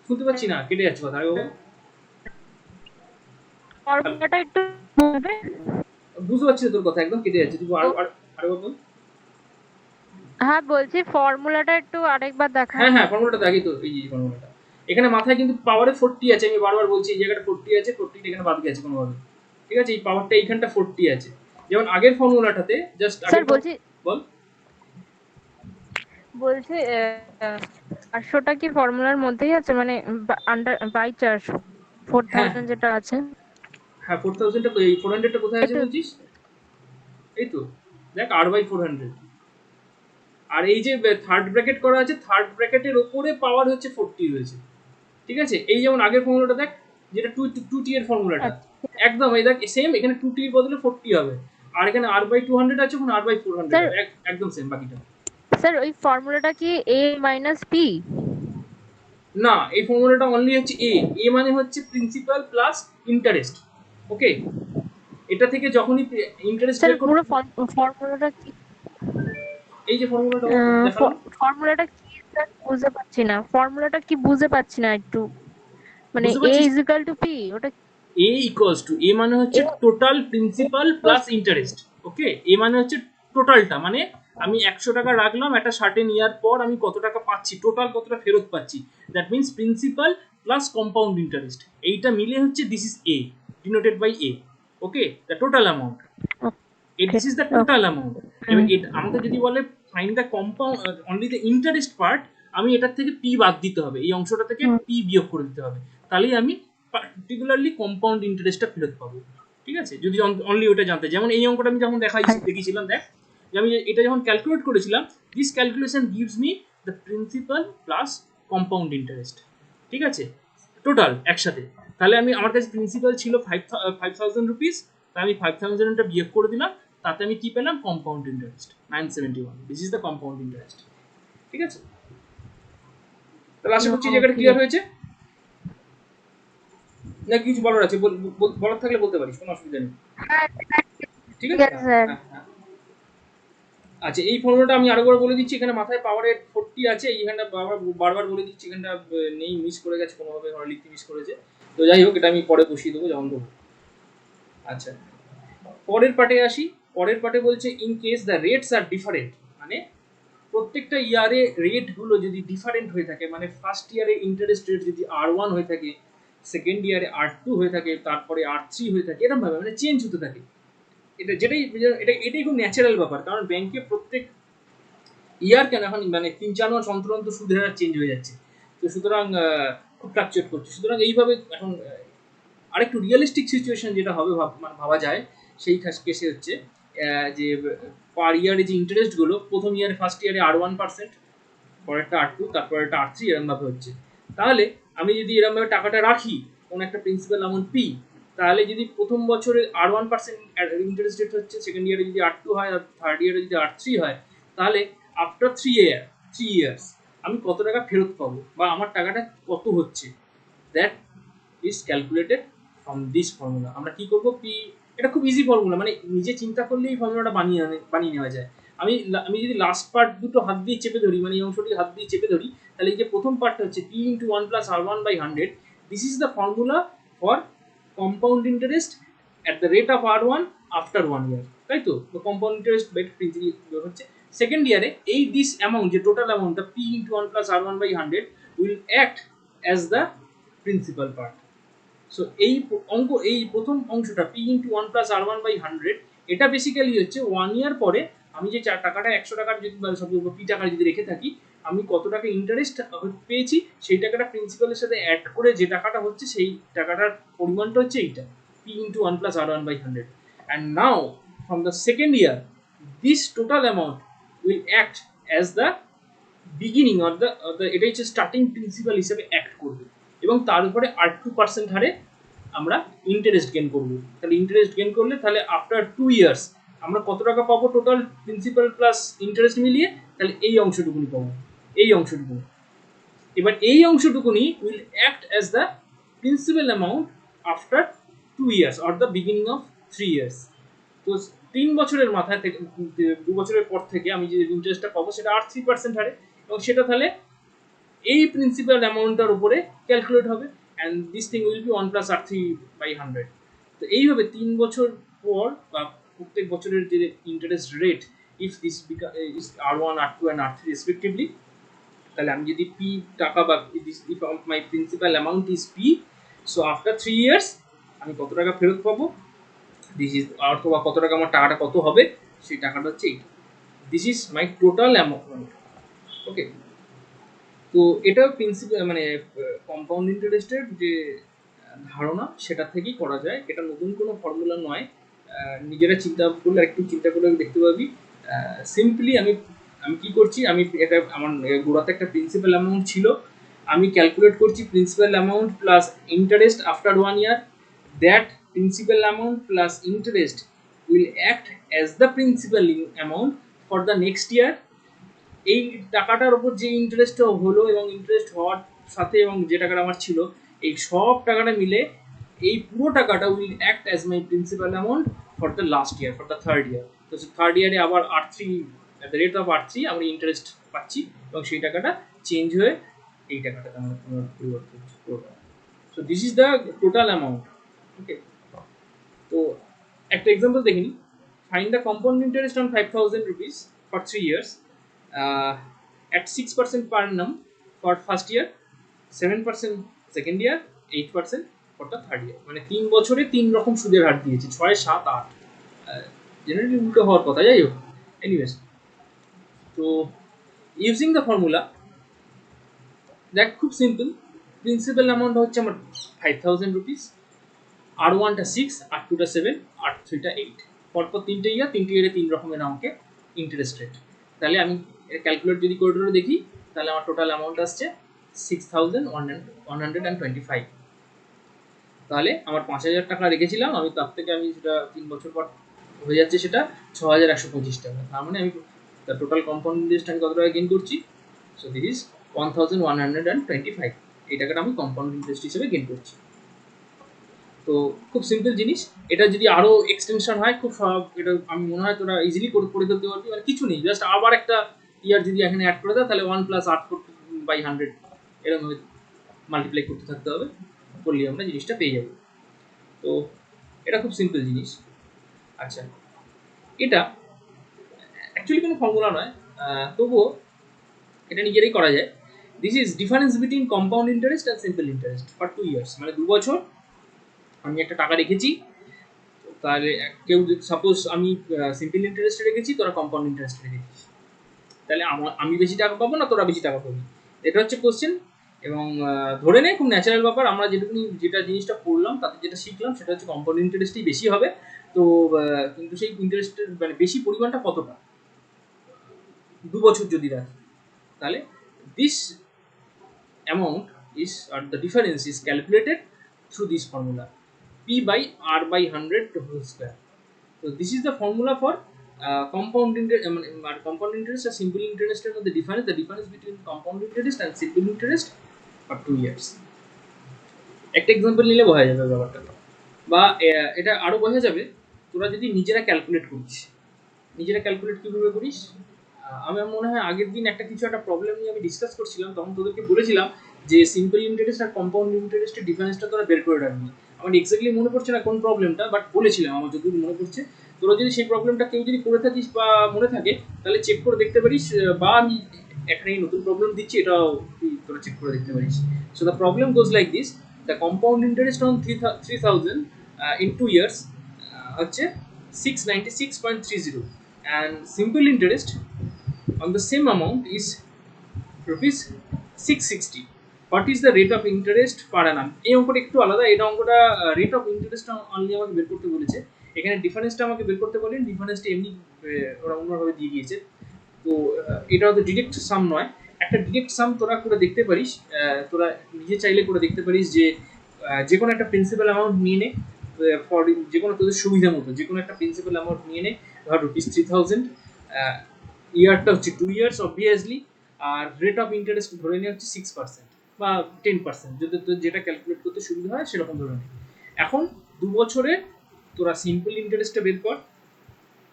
শুনতে পাচ্ছি না, কেটে যাচ্ছে কথা, আরে বাবা। ফর্মুলাটা একটু বলবেন? বুঝতে পারছি না তোর কথা, একদম কেটে যাচ্ছে, তুই আরেকবার বল। হ্যাঁ বলছি ফর্মুলাটা একটু আরেকবার দেখান। হ্যাঁ হ্যাঁ, ফর্মুলাটা দেখি তো, এই যে ফর্মুলাটা এখানে মাথায় কিন্তু পাওয়ারে 40 আছে, আমি বারবার বলছি এই জায়গাটা 40 আছে, 40 এখানে বাদ গেছে কোনোভাবে। ঠিক আছে, এই পাওয়ারটা এইখানটা 40 আছে, যেমন আগের ফর্মুলাটাতে জাস্ট স্যার বলছি, বল। বলছি 400টা কি ফর্মুলার মধ্যেই আছে, মানে আন্ডার বাই 400 4000 যেটা আছে? হ্যাঁ 4000টা, তো এই 400টা কোথায় আছে একটু বলছিস? এই তো দেখ, r/400। আর এই যে থার্ড ব্র্যাকেট করা আছে, থার্ড ব্র্যাকেটের ওপরে পাওয়ার হচ্ছে 40 রয়েছে। ঠিক আছে, এই যেমন আগের ফর্মুলাটা দেখ, যেটা 2t এর ফর্মুলাটা, একদম এই দেখ সেম, এখানে 2t এর বদলে 40 হবে, আর এখানে r/200 আছে, ওখানে r/400 হবে, একদম সেম বাকিটা। স্যার ওই ফর্মুলাটা কি a মাইনাস p? না, এই ফর্মুলাটা অনলি হচ্ছে এ মানে হচ্ছে প্রিন্সিপাল প্লাস ইন্টারেস্ট। ওকে, এটা থেকে যখনই ইন্টারেস্ট স্যার বের পুরো করব, ফর্মুলাটা কি? এই যে ফর্মুলাটা দেখালাম, ফর্মুলাটা কি বুঝতে পারছি না, ফর্মুলাটা কি বুঝতে পারছি না একটু, মানে বুঝতে a পারছিস? is equal to p, ওটা এ ইকুয়ালস টু, এ মানে হচ্ছে a total principal plus interest. Okay, A মানে হচ্ছে টোটালটা, মানে আমি 100 টাকা রাখলাম, একটা সার্টেন ইয়ার পর আমি কত টাকা পাচ্ছি, টোটাল কতটা ফেরত পাচ্ছি, that means principal plus compound interest, এইটা মিলে হচ্ছে this is A, denoted by A. Okay, the total amount, okay this is the total amount. এবার আমাকে যদি বলে find the compound only the interest part, আমি এটার থেকে পি বাদ দিতে হবে, এই অংশটা থেকে পি বিয়োগ করে দিতে হবে, তাহলেই আমি পার্টিকুলারলি কম্পাউন্ড ইন্টারেস্টটা ফেরত পাবো। ঠিক আছে, যদি অনলি ওটা জানতে, যেমন এই অঙ্কটা আমি যখন দেখিয়েছিলাম, দেখ যে আমি এটা যখন ক্যালকুলেট করেছিলাম, this calculation gives me the principal plus compound interest. ঠিক আছে, টোটাল একসাথে। তাহলে আমি, আমার কাছে প্রিন্সিপাল ছিল 5,000 রুপিস, তাই আমি 5,000টা বিয়োগ করে দিলাম, তাতে আমি কি পেলাম, compound interest 971, this is the compound interest. ঠিক আছে, তাহলে আশা করছি জায়গাটা ক্লিয়ার হয়েছে, না কিছু বলার আছে? বলার থাকলে বলতে পারিস, কোনো অসুবিধা নেই। ঠিক আছে, স্যার। আচ্ছা, এই ফর্মুলাটা আমি আরেকবার বলে দিচ্ছি, এখানে মাথায় পাওয়ারের 40 আছে, এইখানটা বারবার বলে দিচ্ছি, এখানটা নেই, মিস করে গেছে কোনোভাবে, ওরা লিখতে মিস করেছে, তো যাই হোক, এটা আমি পরে বসিয়ে দেবো যখন দেবো। আচ্ছা, পরের পার্টে আসি। পরের পার্টে বলছে in case the rates are different, মানে প্রত্যেকটা ইয়ারে রেটগুলো যদি ডিফারেন্ট হয়ে থাকে, মানে ফার্স্ট ইয়ারে ইন্টারেস্ট রেট যদি R1 হয়ে থাকে, সেকেন্ড ইয়ারে R2 হয়ে থাকে, তারপরে R3 হয়ে থাকে, এরকম ভাবে মানে চেঞ্জ হতে থাকে। এটাই খুব ন্যাচারাল ব্যাপার, কারণ ব্যাংকে প্রত্যেক ইয়ার কেন এখন মানে 3-4 মাস অন্তর অন্তর সুদের হার চেঞ্জ হয়ে যাচ্ছে, তো সুতরাং খুব ফ্লাকচুয়েট করছে, সুতরাং এইভাবে এখন আরেকটু রিয়েলিস্টিক সিচুয়েশন যেটা হবে মানে ভাবা যায়, সেই কেসে হচ্ছে যে পার ইয়ারে যে ইন্টারেস্টগুলো, প্রথম ইয়ারে ফার্স্ট ইয়ারে R1%, পরেরটা R2, তারপরেরটা R3, এরমভাবে হচ্ছে। তাহলে আমি যদি এরমভাবে টাকাটা রাখি, কোনো একটা প্রিন্সিপাল অ্যামাউন্ট পি, তাহলে যদি প্রথম বছরে R1% ইন্টারেস্ট রেট হচ্ছে, সেকেন্ড ইয়ারে যদি R2 হয়, আর থার্ড ইয়ারে যদি R3 হয়, তাহলে আফটার 3 ইয়ার্স আমি কত টাকা ফেরত পাবো, বা আমার টাকাটা কত হচ্ছে, that is calculated from this formula. আমরা কি করবো, পি, এটা খুব ইজি ফর্মুলা, মানে নিজে চিন্তা করলে এই ফর্মুলাটা বানিয়ে নেওয়া যায়। আমি যদি লাস্ট পার্ট দুটো হাত দিয়ে চেপে ধরি, মানে এই অংশটি হাত দিয়ে চেপে ধরি, তাহলে এই যে প্রথম পার্টটা হচ্ছে P into 1 plus R1/100, this is the formula for compound interest at the rate of R1 after 1 ইয়ার, তাই তো? কম্পাউন্ড ইন্টারেস্ট বাই প্রিন্সিপাল হচ্ছে সেকেন্ড ইয়ারে, এই দিস অ্যামাউন্ট, যে total amount, the P into 1 plus R1/100 will act as the principal part. So এই প্রথম অংশটা P into 1 plus R1/100, এটা বেসিক্যালি হচ্ছে 1 ইয়ার পরে আমি যে টাকাটা 100 টাকার যদি পি টাকা যদি রেখে থাকি, আমি কত টাকা ইন্টারেস্ট পেয়েছি, সেই টাকাটা প্রিন্সিপালের সাথে অ্যাড করে যে টাকাটা হচ্ছে, সেই টাকাটার পরিমাণটা হচ্ছে এইটা, P into 1 plus R1/100। And now from the second year, this total amount will act as the beginning or the, এটা হচ্ছে স্টার্টিং প্রিন্সিপাল হিসেবে অ্যাক্ট করবে, এবং তার উপরে R2% হারে আমরা ইন্টারেস্ট গেন করবো। তাহলে ইন্টারেস্ট গেন করলে, তাহলে আফটার 2 ইয়ার্স আমরা কত টাকা পাবো টোটাল প্রিন্সিপাল প্লাস ইন্টারেস্ট মিলিয়ে, তাহলে এই অংশটুকুনি পাবো, এই অংশটুকুনি। এবার এই অংশটুকুনি will act as the principal amount after 2 years or the beginning of 3 years. তো 3 বছরের মাথায় থেকে, 2 বছরের পর থেকে আমি যে ইন্টারেস্টটা পাবো, সেটা R3% হারে, এবং সেটা তাহলে এই প্রিন্সিপাল অ্যামাউন্টটার উপরে ক্যালকুলেট হবে, and this thing will be 1 plus R3/100। তো এইভাবে 3 বছর পর, বা প্রত্যেক বছরের যে interest rate, if this is R1, R2 and R3 respectively, তাহলে আমি যদি পি টাকা, বা if my principal amount is P, so after 3 years আমি কত টাকা ফেরত পাবো, দিস ইজ, অথবা কত টাকা আমার টাকাটা কত হবে, সেই টাকাটা হচ্ছে এইটা, this is my total amount. Okay, তো এটা প্রিন্সিপাল মানে কম্পাউন্ড ইন্টারেস্টের যে ধারণা, সেটা থেকেই করা যায়, এটা নতুন কোনো ফর্মুলা নয়, নিজেরা চিন্তা করলে, একটু চিন্তা করে দেখতে পাবি। সিম্পলি আমি আমি কি করছি, আমি এটা আমার গোড়াতে একটা প্রিন্সিপাল অ্যামাউন্ট ছিল, আমি ক্যালকুলেট করছি principal amount plus interest after 1 year, that principal amount plus interest will act as the principal amount for the next year. এই টাকাটার উপর যে ইন্টারেস্টটা হলো, এবং ইন্টারেস্ট হওয়ার সাথে, এবং যে টাকাটা আমার ছিল, এই সব টাকাটা মিলে এই পুরো টাকাটা will act as my principal amount for the last year, for the third year. তো থার্ড ইয়ারে আবার R3, at the rate of R3 আমরা ইন্টারেস্ট পাচ্ছি এবং সেই টাকাটা চেঞ্জ হয়ে এই টাকাটাতে আমরা পরিবর্তন করবো। So this is the total amount. Okay, তো একটা এক্সাম্পল দেখে নিই। Find the compound interest on 5,000 rupees for 3 years at 6% per annum for first year, 7% second year, 8% for the third year। মানে 3 বছরে 3 রকম সুদের হার দিয়েছে, 6, 7, 8। জেনারেলি উল্টো হওয়ার কথা, যাই হোক। এনিওয়েজ, তো ইউজিং দ্য ফর্মুলা, দেখ খুব সিম্পল। প্রিন্সিপাল অ্যামাউন্ট হচ্ছে আমার 5,000 rupees, R1টা 6, R2টা 7, R3টা 8। পরপর 3টে ইয়ার, 3টে ইয়ারে 3 রকমের আমাকে ইন্টারেস্ট রেট। তাহলে আমি ক্যালকুলেট যদি করে দেখি, তাহলে আমার টোটাল অ্যামাউন্ট আসছে 6,125। তাহলে আমার 5,000 টাকা রেখেছিলাম আমি, তার থেকে আমি সেটা 3 বছর পর হয়ে যাচ্ছে সেটা 6,125 টাকা। তার মানে আমি টোটাল কম্পাউন্ড ইন্টারেস্ট আমি কত টাকা গেইন করছি? So this is 1,125। এই টাকাটা আমি কম্পাউন্ড ইন্টারেস্ট হিসেবে গেইন করছি। তো খুব সিম্পল জিনিস। এটা যদি আরো এক্সটেনশন হয়, খুব এটা আমি মনে হয় তোরা ইজিলি করে ফেলতে পারবি। মানে কিছু নেই, জাস্ট আবার একটা ইয়ার যদি এখানে অ্যাড করে দেয়, তাহলে 1 + 8/100 এরকম মাল্টিপ্লাই করতে থাকতে হবে, করলে আমরা জিনিসটা পেয়ে যাব। তো এটা খুব সিম্পল জিনিস। আচ্ছা, এটা অ্যাকচুয়ালি কোনো ফর্মুলা নয়, তবুও এটা নিজেরাই করা যায়। This is difference between compound interest and simple interest for 2 years। মানে 2 বছর আমি একটা টাকা রেখেছি, তাহলে কেউ সাপোজ আমি সিম্পল ইন্টারেস্টে রেখেছি, তোরা কম্পাউন্ড ইন্টারেস্টে রেখেছিস, তাহলে আমি বেশি টাকা পাবো না তোরা বেশি টাকা পাবি? এটা হচ্ছে কোশ্চেন। এবং ধরে নেই খুব ন্যাচারাল ব্যাপার, আমরা যেটা জিনিসটা পড়লাম তাতে যেটা শিখলাম সেটা হচ্ছে কম্পাউন্ড ইন্টারেস্টই বেশি হবে। তো কিন্তু সেই ইন্টারেস্টের মানে বেশি পরিমাণটা কতটা, 2 বছর যদি রাখি, তাহলে this amount is, or the difference is calculated through this formula, P/R/100 whole square. So this is the formula for compound interest, compound interest or simple interest এর মধ্যে difference, the difference between compound interest and simple interest for 2 years। একটা example নিলে বোঝা যাবে ব্যাপারটা, বা এটা আরো বোঝা যাবে তোরা যদি নিজেরা ক্যালকুলেট করিস। নিজেরা ক্যালকুলেট কীভাবে করিস? আমার মনে হয় আগের দিন একটা প্রবলেম নিয়ে আমি ডিসকাস করছিলাম, তখন তোদেরকে বলেছিলাম যে সিম্পল ইন্টারেস্ট আর কম্পাউন্ড ইন্টারেস্টের ডিফারেন্সটা তোরা বের করে রাখবি। আমার এক্স্যাক্টলি মনে পড়ছে না কোন প্রবলেমটা, বাট বলেছিলাম আমার যতদূর মনে পড়ছে। তোরা যদি সেই প্রবলেমটা কেউ যদি করে থাকিস বা মনে থাকে, তাহলে চেক করে দেখতে পারিস, বা আমি একটা নতুন প্রবলেম দিচ্ছি, এটাও তোরা চেক করে দেখতে পারিস। So the problem goes like this: the compound interest on 3,000 in 2 years হচ্ছে 696.30, and simple interest on the same amount is rupees 660. What is the rate of interest per annum? এই অঙ্কটা একটু আলাদা। এটা অঙ্কটা রেট অফ ইন্টারেস্ট অনলি আমাকে বের করতে বলেছে। এখানে ডিফারেন্সটা আমাকে বের করতে বলেন, ডিফারেন্সটা এমনি ওরা অন্যভাবে দিয়ে দিয়েছে। তো এটা হয়তো ডিরেক্ট সাম নয়, একটা ডিরেক্ট সাম তোরা করে দেখতে পারিস। তোরা নিজে চাইলে করে দেখতে পারিস যে কোনো একটা প্রিন্সিপাল অ্যামাউন্ট নিয়ে নে, ফর যে কোনো তোদের সুবিধা মতো যে কোনো একটা প্রিন্সিপাল অ্যামাউন্ট নিয়ে নে, ধর রুপিস 3,000, ইয়ারটা হচ্ছে 2 years অবভিয়াসলি, আর রেট অফ ইন্টারেস্ট ধরে নিয়ে হচ্ছে 6% বা 10%, যদি তোর যেটা ক্যালকুলেট করতে সুবিধা হয় সেরকম ধরে নিই। এখন 2 বছরে তোরা সিম্পল ইন্টারেস্টটা বের কর।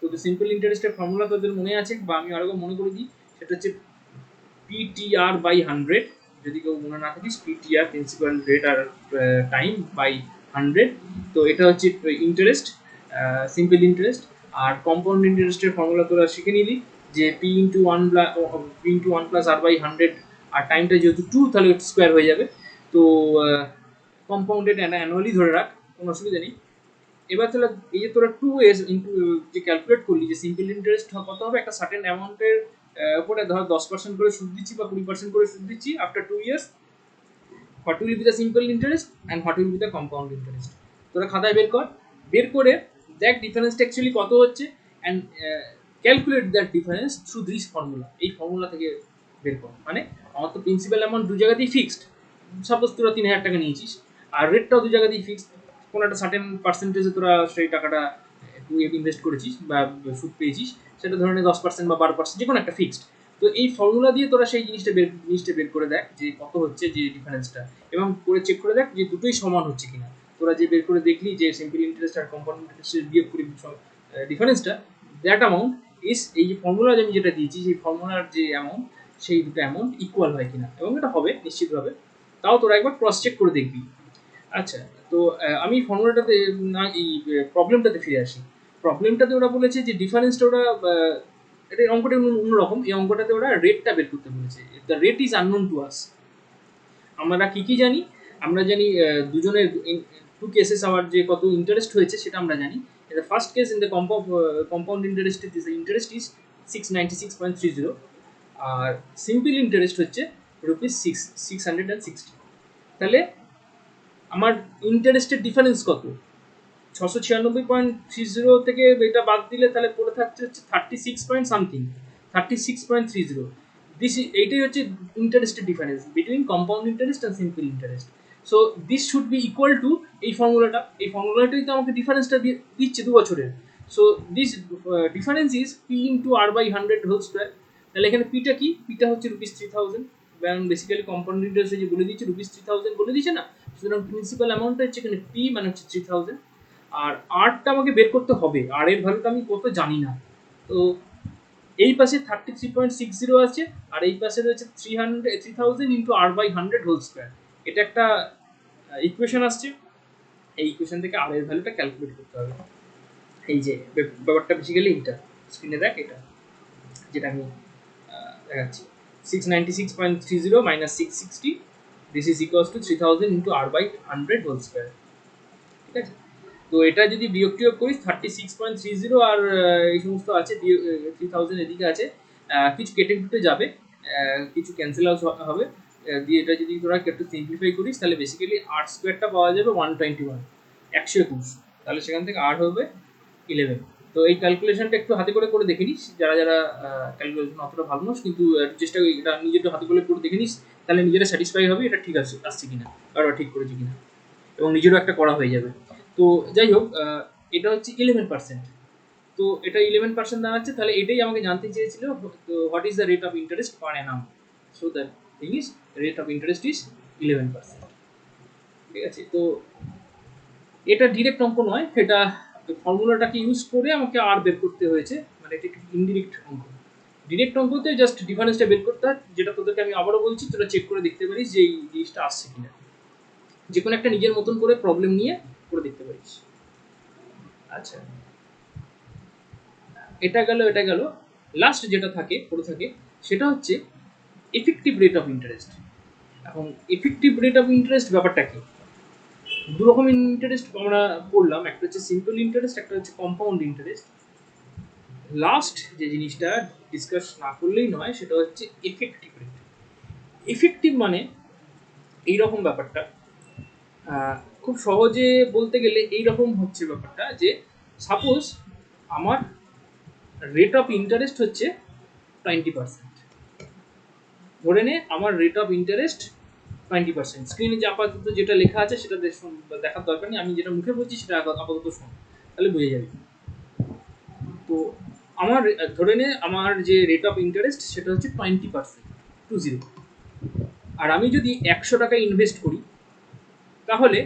তোদের সিম্পল ইন্টারেস্টের ফর্মুলা তোদের মনে আছে, বা আমি আরেকবার মনে করে দিই, সেটা হচ্ছে PTR/100। যদি কেউ মনে না থাকিস, PTR প্রিন্সিপাল রেট আর টাইম বাই 100। তো এটা হচ্ছে ইন্টারেস্ট, সিম্পল ইন্টারেস্ট। আর কম্পাউন্ড ইন্টারেস্টের ফর্মুলা তোরা শিখে নিলি যে P/1 + R/100, আর টাইমটা যেহেতু 2, তাহলে স্কোয়ার হয়ে যাবে। তো কম্পাউন্ডেড অ্যানুয়ালি ধরে রাখ, কোনো অসুবিধা নেই। এবার তাহলে এই যে তোরা 2 ইন্টু যে ক্যালকুলেট করলি যে সিম্পল ইন্টারেস্ট কত হবে, একটা সার্টেন অ্যামাউন্টের উপরে ধর 10% করে সুদ দিচ্ছি বা 20% করে সুদ দিচ্ছি after 2 years, what will be the simple interest and what will be the compound interest. তোরা খাতায় বের করে দেখ ডিফারেন্সটা অ্যাকচুয়ালি কত হচ্ছে, and calculate that difference through this formula. এই ফর্মুলা থেকে বের কর। মানে আমার তো প্রিন্সিপাল অ্যামাউন্ট 2 জায়গাতেই ফিক্সড, সাপোজ তোরা 3,000 টাকা নিয়েছিস, আর রেটটাও 2 জায়গাতেই ফিক্সড। কোনো একটা সার্টেন পার্সেন্টেজে তোরা সেই টাকাটা তুই ইনভেস্ট করেছিস বা সুদ পেয়েছিস, সেটা ধরনের 10% বা 12%, যে কোনো একটা ফিক্সড। তো এই ফর্মুলা দিয়ে তোরা সেই জিনিসটা বের করে দেখ যে কত হচ্ছে যে ডিফারেন্সটা, এবং করে চেক করে দেখ যে দুটোই সমান হচ্ছে কিনা। তোরা যে বের করে দেখলি যে সিম্পল ইন্টারেস্ট আর কম্পাউন্ড ইন্টারেস্টের বিয়োগ করে ডিফারেন্সটা, দ্যাট অ্যামাউন্ট ইস, এই যে ফর্মুলা আমি যেটা দিয়েছি সেই ফর্মুলার যে অ্যামাউন্ট, সেই দুটো অ্যামাউন্ট ইকুয়াল হয় কিনা, এবং এটা হবে নিশ্চিতভাবে, তাও তোরা একবার ক্রস চেক করে দেখবি। আচ্ছা, তো আমি ফর্মুলাটাতে না এই প্রবলেমটাতে ফিরে আসি। প্রবলেমটাতে ওরা বলেছে যে ডিফারেন্সটা ওরা এটা অঙ্কটা অন্যরকম। এই অঙ্কটাতে ওরা রেটটা বের করতে বলেছে। The rate is unknown to us. আমরা কি জানি? আমরা জানি দুজনের টু কেসেস আওয়ার যে কত ইন্টারেস্ট হয়েছে সেটা আমরা জানি। In the first case, in the compound interest, the interest is 696.30, আর সিম্পল ইন্টারেস্ট হচ্ছে রুপিস 660। তাহলে আমার ইন্টারেস্টের ডিফারেন্স কত? 696.30 থেকে এটা বাদ দিলে তাহলে পড়ে থাকছে হচ্ছে 36 পয়েন্ট সামথিং, 36.30। এইটাই হচ্ছে ইন্টারেস্টের difference between compound interest and simple interest. So this should be equal to এই ফর্মুলাটাই তো আমাকে ডিফারেন্সটা দিচ্ছে 2 বছরের। So this difference is P into R by 100 whole square. তাহলে এখানে পিটা কি? পিটা হচ্ছে রুপিস 3000, কারণ বেসিক্যালি কম্পাউন্ড ইন্টারেস্ট যে বলে দিচ্ছে রুপিস 3000 বলে দিচ্ছে না, সুতরাং প্রিন্সিপাল অ্যামাউন্টটা হচ্ছে এখানে পি মানে হচ্ছে 3000। আর আরটা আমাকে বের করতে হবে, আর এর ভ্যালুটা আমি কত জানি না। তো এই পাশে 33.60 আছে, আর এই পাশে রয়েছে 3000 into R by 100 whole square. এটা একটা ইকুয়েশন আসছে। এই ইকুয়েশন থেকে আর এর ভ্যালুটা ক্যালকুলেট করতে হবে। এই যে ব্যাপারটা বেসিক্যালি এটা স্ক্রিনে দেখ, এটা যেটা আমি দেখাচ্ছি 696.30 minus 660, this is equals to 3000 into r by 100 whole square। ঠিক আছে, তো এটা যদি বিয়োগ টিয়োগ করিস 36.30 আর এই সমস্ত আছে 3000 এদিকে আছে, কিছু কেটে কুটে যাবে, কিছু ক্যান্সেল আউট হবে, দিয়ে এটা যদি তোরা একটু সিম্পলিফাই করিস তাহলে বেসিক্যালি আর স্কোয়ারটা পাওয়া যাবে 121, 121। তাহলে সেখান থেকে আর হবে 11। তো এই ক্যালকুলেশনটা একটু হাতে করে দেখে নিস, যারা যারা ক্যালকুলেশন অতটা ভালো নোস, কিন্তু চেষ্টা করি এটা নিজে একটু হাতে করে দেখে নিস, তাহলে নিজেরা স্যাটিসফাই হবে এটা ঠিক আসছে কিনা, আর ঠিক করেছে কিনা, এবং নিজেরও একটা করা হয়ে যাবে। তো যাই হোক, এটা হচ্ছে 11%। তো এটা 11% দাঁড়াচ্ছে, তাহলে এটাই আমাকে জানতে চেয়েছিল, তো what is the rate of interest per Anam. So that thing is rate of interest is 11%। ঠিক আছে, তো এটা ডিরেক্ট অঙ্ক নয়, এটা ফর্মুলাটাকে ইউজ করে আমাকে আর বের করতে হয়েছে, মানে এটা ইনডিরেক্ট অঙ্ক। ডিরেক্ট অঙ্কতে জাস্ট ডিফারেন্সটা বের করতে হয়, যেটা তোদেরকে আমি আবারও বলছি, তোরা চেক করে দেখতে পারিস যে এই জিনিসটা আসছে কিনা, যে কোনো একটা নিজের মতন করে প্রবলেম নিয়ে করে দেখতে পারিস। আচ্ছা, এটা গেল। লাস্ট যেটা পড়ে থাকে সেটা হচ্ছে এফেক্টিভ রেট অফ ইন্টারেস্ট। এখন এফেক্টিভ রেট অফ ইন্টারেস্ট ব্যাপারটা কি? দু রকম ইন্টারেস্ট আমরা পড়লাম, একটা হচ্ছে সিম্পল ইন্টারেস্ট, একটা হচ্ছে কম্পাউন্ড ইন্টারেস্ট। লাস্ট যে জিনিসটা ডিসকাস না করলেই নয় সেটা হচ্ছে এফেক্টিভ রেট। এফেক্টিভ মানে এইরকম ব্যাপারটা, খুব সহজে বলতে গেলে এইরকম হচ্ছে ব্যাপারটা, যে সাপোজ আমার রেট অফ ইন্টারেস্ট হচ্ছে 20%। ধরে নে আমার রেট অফ ইন্টারেস্ট 20%। স্ক্রিনে যে আপাতত যেটা লেখা আছে সেটা দেখার দরকার নেই, আমি যেটা মুখে বলছি সেটা আপাতত শোন, তাহলে বুঝে যাবে। তো আমার ধরে নে আমার যে রেট অফ ইন্টারেস্ট সেটা হচ্ছে 20%, 20। আর আমি যদি 100 টাকা ইনভেস্ট করি তাহলে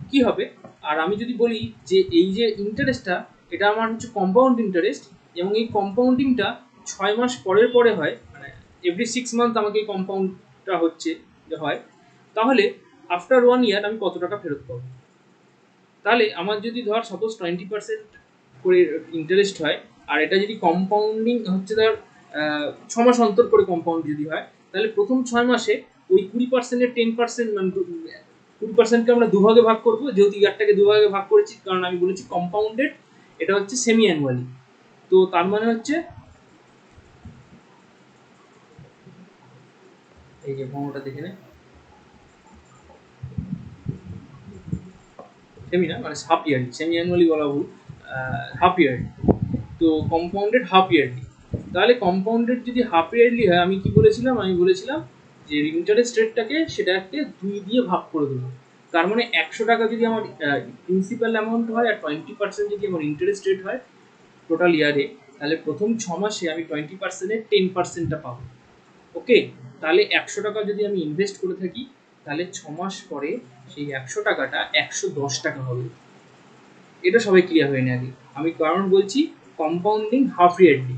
কি হবে? আর আমি যদি বলি যে এই যে ইন্টারেস্টটা এটা আমার হচ্ছে কম্পাউন্ড ইন্টারেস্ট, এবং এই কম্পাউন্ডিংটা 6 মাস পরে হয়, মানে এভরি 6 মান্থ আমাকে এই কম্পাউন্ডটা হচ্ছে যে হয়, তাহলে আফটার 1 ইয়ার আমি কত টাকা ফেরত পাবো? তাহলে আমার যদি ধর সাপোজ 20% করে ইন্টারেস্ট হয়, আর এটা যদি কম্পাউন্ডিং হচ্ছে ধর 6 মাস অন্তর করে কম্পাউন্ড যদি হয়, তাহলে প্রথম 6 মাসে ওই 20%-এর 10%, মানে 20%কে আমরা দুভাগে ভাগ করবো, যেহেতু ইয়ারটাকে দুভাগে ভাগ করেছি, কারণ আমি বলেছি কম্পাউন্ডেড, এটা হচ্ছে সেমি অ্যানুয়ালি। তো তার মানে হচ্ছে এই যে ফর্মুলাটা দেখে নে, সেমি না মানে হাফ ইয়ারলি, সেমি অ্যানুয়ালি বলা ভুল, হাফ ইয়ারলি। তো কম্পাউন্ডেড হাফ ইয়ারলি, তাহলে কম্পাউন্ডেড যদি হাফ ইয়ারলি হয়, আমি কি বলেছিলাম? আমি বলেছিলাম যে ইন্টারেস্ট রেটটাকে সেটাকে 2 দিয়ে ভাগ করে দেবো। তার মানে 100 টাকা যদি আমার প্রিন্সিপাল অ্যামাউন্ট হয়, আর 20% যদি আমার ইন্টারেস্ট রেট হয় টোটাল ইয়ারে, তাহলে প্রথম 6 মাসে আমি 20%-এর 10%টা পাবো। ওকে, তাহলে 100 টাকা যদি আমি ইনভেস্ট করে থাকি, তাহলে 6 মাস পরে সেই 100 টাকাটা 110 টাকা হবে। এটা সবাই ক্লিয়ার হয়ে নেয় আগে। আমি কারণ বলছি কম্পাউন্ডিং হাফ ইয়ারলি,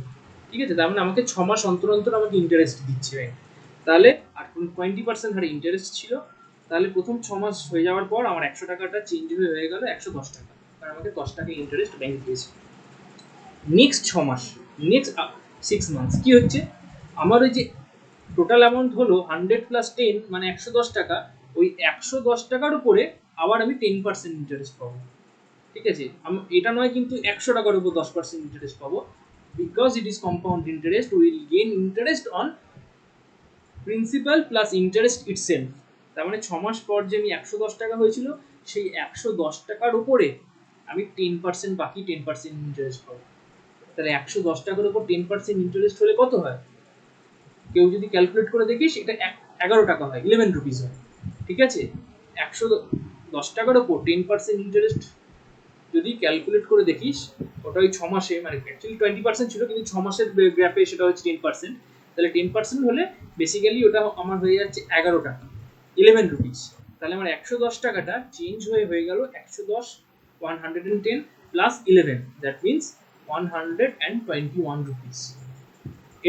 ঠিক আছে, তার মানে আমাকে 6 মাস অন্তর অন্তর আমাকে ইন্টারেস্ট দিচ্ছে ব্যাংক। তাহলে আর 20% হারে ইন্টারেস্ট ছিল, তাহলে প্রথম 6 মাস হয়ে যাওয়ার পর আমার 100 টাকাটা চেঞ্জ হয়ে গেল 110 টাকা, কারণ আমাকে 10 টাকা ইন্টারেস্ট ব্যাংক দিয়েছে। নেক্সট 6 মাস, নেক্সট 6 মান্থস কি হচ্ছে, আমার ওই যে টোটাল অ্যামাউন্ট হলো 100 প্লাস 10 মানে 110 টাকা, ওই 110 টাকার উপরে আবার আমি 10% ইন্টারেস্ট পাবো। ঠিক আছে, এটা নয় কিন্তু 100 টাকার উপর 10% ইন্টারেস্ট পাবো, because it is compound interest, will gain interest on principal plus interest itself. তার মানে 6 মাস পর যে আমি 110 টাকা হয়েছিল, সেই 110 টাকার উপরে আমি 10% বাকি 10% ইন্টারেস্ট পাবো। তাহলে 110 টাকার উপর 10% ইন্টারেস্ট হলে কত হয়, কেউ যদি ক্যালকুলেট করে দেখিস, এটা 11 টাকা হয়, 11 রুপিস হয়। ঠিক আছে, 110 টাকার উপর 10% ইন্টারেস্ট যদি ক্যালকুলেট করে দেখিস, ওটা ওই 6 মাসে, মানে অ্যাকচুয়ালি 20% ছিল, কিন্তু 6 মাসের গ্রাফে সেটা হচ্ছে 10%। তাহলে 10% হলে বেসিক্যালি ওটা আমার হয়ে যাচ্ছে 11 টাকা, 11 রুপিস। তাহলে আমার 110 টাকাটা চেঞ্জ হয়ে গেল 110 110 প্লাস 11, দ্যাট মিনস 121 রুপিস।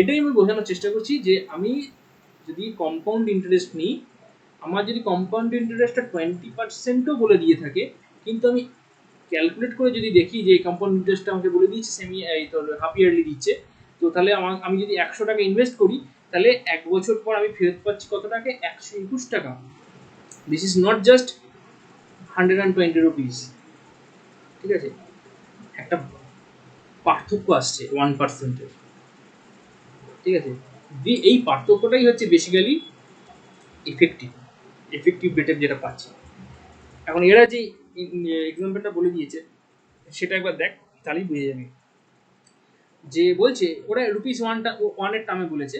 এটাই আমি বোঝানোর চেষ্টা করছি যে আমি যদি কম্পাউন্ড ইন্টারেস্ট নিই, আমার যদি কম্পাউন্ড ইন্টারেস্টটা 20%ও বলে দিয়ে থাকে, কিন্তু আমি ক্যালকুলেট করে যদি দেখি যে এই কম্পাউন্ড ইন্টারেস্টটা আমাকে বলে দিচ্ছে এই তোর হাফ ইয়ারলি দিচ্ছে, তো তাহলে আমি যদি 100 টাকা ইনভেস্ট করি, তাহলে 1 বছর পর আমি ফেরত পাচ্ছি কত টাকা, 121 টাকা। This is not just 120 rupees. ঠিক আছে, একটা পার্থক্য আসছে 1%-এর। ঠিক আছে, এই পার্থক্যটাই হচ্ছে বেসিক্যালি এফেক্টিভ রেটের যেটা পাচ্ছি। এখন এরা যে এক্সাম্পলটা বলে দিয়েছে সেটা একবার দেখ, তাহলেই বুঝে যাবি। যে বলছে ওরা ₹1 টার্মে বলেছে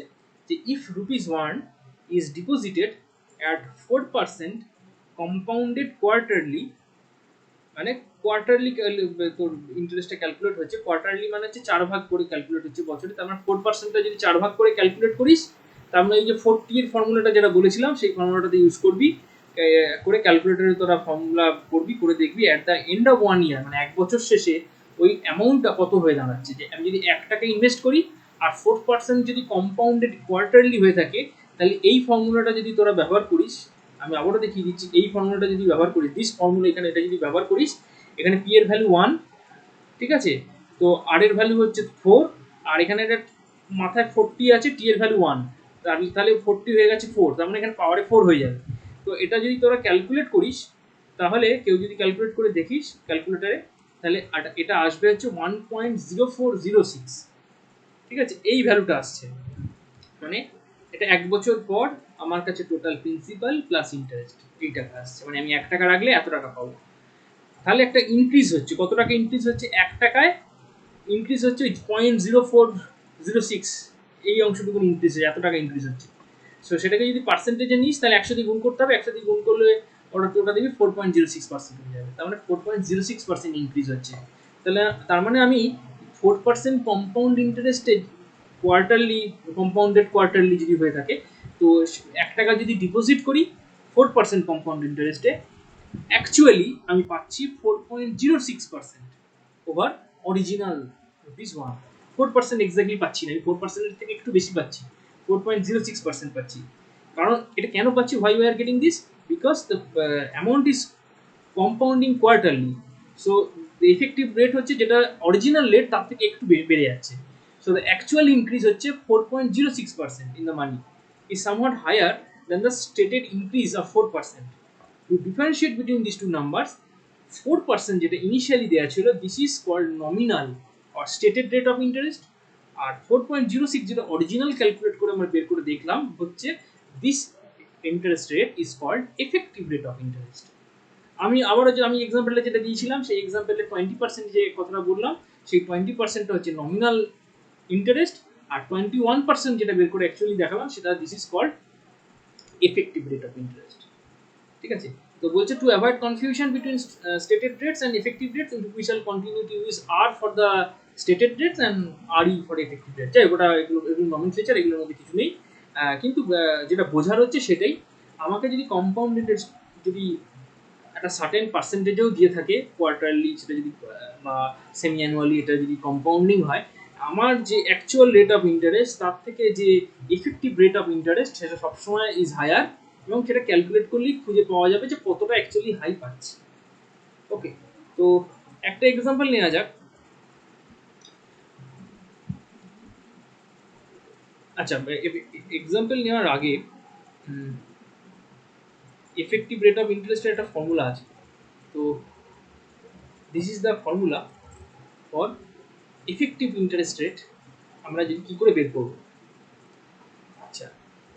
যে if ₹1 is deposited at 4% compounded quarterly, মানে কোয়ার্টারলি তোর ইন্টারেস্টটা ক্যালকুলেট হচ্ছে, কোয়ার্টারলি মানে হচ্ছে 4 ভাগ করে ক্যালকুলেট হচ্ছে বছরে, তার মানে 4%টা যদি 4 ভাগ করে ক্যালকুলেট করিস, তার মানে এই যে 40 এর ফর্মুলাটা যেটা বলেছিলাম সেই ফর্মুলাটাতে ইউজ করবি, করে ক্যালকুলেটরে তোরা ফর্মুলা করবি, করে দেখবি অ্যাট দ্য এন্ড অফ 1 ইয়ার, মানে 1 বছর শেষে ওই অ্যামাউন্টটা কত হয়ে দাঁড়াচ্ছে। যে আমি যদি 1 টাকা ইনভেস্ট করি আর 4% যদি কম্পাউন্ডেড কোয়ার্টারলি হয়ে থাকে, তাহলে এই ফর্মুলাটা যদি তোরা ব্যবহার করিস, আমি আবারও দেখিয়ে দিচ্ছি, এই ফর্মুলাটা যদি ব্যবহার করিস, দিস ফর্মুলা এখানে এটা যদি ব্যবহার করিস, এখানে পি এর ভ্যালু 1, ঠিক আছে, তো আর এর ভ্যালু হচ্ছে 4, আর এখানে এটা মাথায় 40 আছে, টি এর ভ্যালু 1, তাহলে 40 হয়ে গেছে 4, তার মানে এখানে পাওয়ারে 4 হয়ে যাবে। তো এটা যদি তোরা ক্যালকুলেট করিস, তাহলে কেউ যদি ক্যালকুলেট করে দেখিস ক্যালকুলেটারে, তাহলে এটা আসবে হচ্ছে 1.0406। ঠিক আছে, এই ভ্যালুটা আসছে, মানে এটা 1 বছর পর আমার কাছে টোটাল প্রিন্সিপাল প্লাস ইন্টারেস্ট এই টাকা আসছে, মানে আমি 1 টাকা রাখলে এত টাকা পাবো। তাহলে একটা ইনক্রিজ হচ্ছে, কত টাকা ইনক্রিজ হচ্ছে, 1 টাকায় ইনক্রিজ হচ্ছে 0.0406, এই অংশটুকু ইনক্রিজ হচ্ছে, এত টাকা ইনক্রিজ হচ্ছে। সো সেটাকে যদি পার্সেন্টেজে নিস, তাহলে 100 দিয়ে গুণ করতে হবে, 100 দিয়ে গুণ করলে ওটা দেখবি 4.06% হয়ে যাবে, তার মানে 4.06% ইনক্রিজ হচ্ছে। তাহলে তার মানে আমি 4% কম্পাউন্ড ইন্টারেস্টে কোয়ার্টারলি, কম্পাউন্ডেড কোয়ার্টারলি যদি হয়ে থাকে, তো 1 টাকা যদি ডিপোজিট করি 4% কম্পাউন্ড ইন্টারেস্টে, অ্যাকচুয়ালি আমি পাচ্ছি 4.06% ওভার অরিজিনাল ₹1। 4% এক্স্যাক্টলি পাচ্ছি না, আমি 4%-এর থেকে একটু বেশি পাচ্ছি, 4.06% পাচ্ছি। কারণ এটা কেন পাচ্ছি, why we are getting this, because the amount is compounding quarterly, so the effective rate হচ্ছে যেটা অরিজিনাল রেট তার থেকে একটু বেড়ে যাচ্ছে। So the actual increase হচ্ছে 4.06% in the money is somewhat higher than the stated increase of 4%. To differentiate between these two numbers, 4% যেটা initially দেওয়া ছিল, this is called nominal or stated rate of interest, আর 4.06 যেটা original calculate করে আমরা বের করে দেখলাম হচ্ছে, this interest rate is called effective rate of interest. আমি আবারও যে আমি এক্সাম্পলটা যেটা দিয়েছিলাম, সেই এক্সাম্পলে 20% যে কথাটা বললাম, সেই 20%টা হচ্ছে নমিনাল ইন্টারেস্ট, আর 21% যেটা বের করে অ্যাকচুয়ালি দেখালাম, সেটা this is called effective rate of interest. ঠিক আছে, তো বলছে to avoid confusion between stated rates and effective rates, we shall continue to use R for the stated rates and R E for effective rates. যাই ওটা, এগুলো নমিনক্লেচার, এগুলোর মধ্যে কিছু নেই, কিন্তু যেটা বোঝার হচ্ছে সেটাই, আমাকে যদি কম্পাউন্ড ইন্টারেস্ট যদি একটা সার্টেন পার্সেন্টেজেও দিয়ে থাকে কোয়ার্টারলি, সেটা যদি বা সেমি অ্যানুয়ালি এটা যদি কম্পাউন্ডিং হয়, আমার যে অ্যাকচুয়াল রেট অফ ইন্টারেস্ট তার থেকে যে ইফেক্টিভ রেট অফ ইন্টারেস্ট সেটা সবসময় ইজ হায়ার, এবং সেটা ক্যালকুলেট করলেই খুঁজে পাওয়া যাবে যে কতটা অ্যাকচুয়ালি হাই পাচ্ছে। ওকে, তো একটা এক্সাম্পল নেওয়া যাক। আচ্ছা, এক্সাম্পল নেওয়ার আগে এফেক্টিভ রেট অফ ইন্টারেস্টের একটা ফর্মুলা আছে। তো this is the formula for effective interest rate. আমরা যদি কী করে বের করব? আচ্ছা,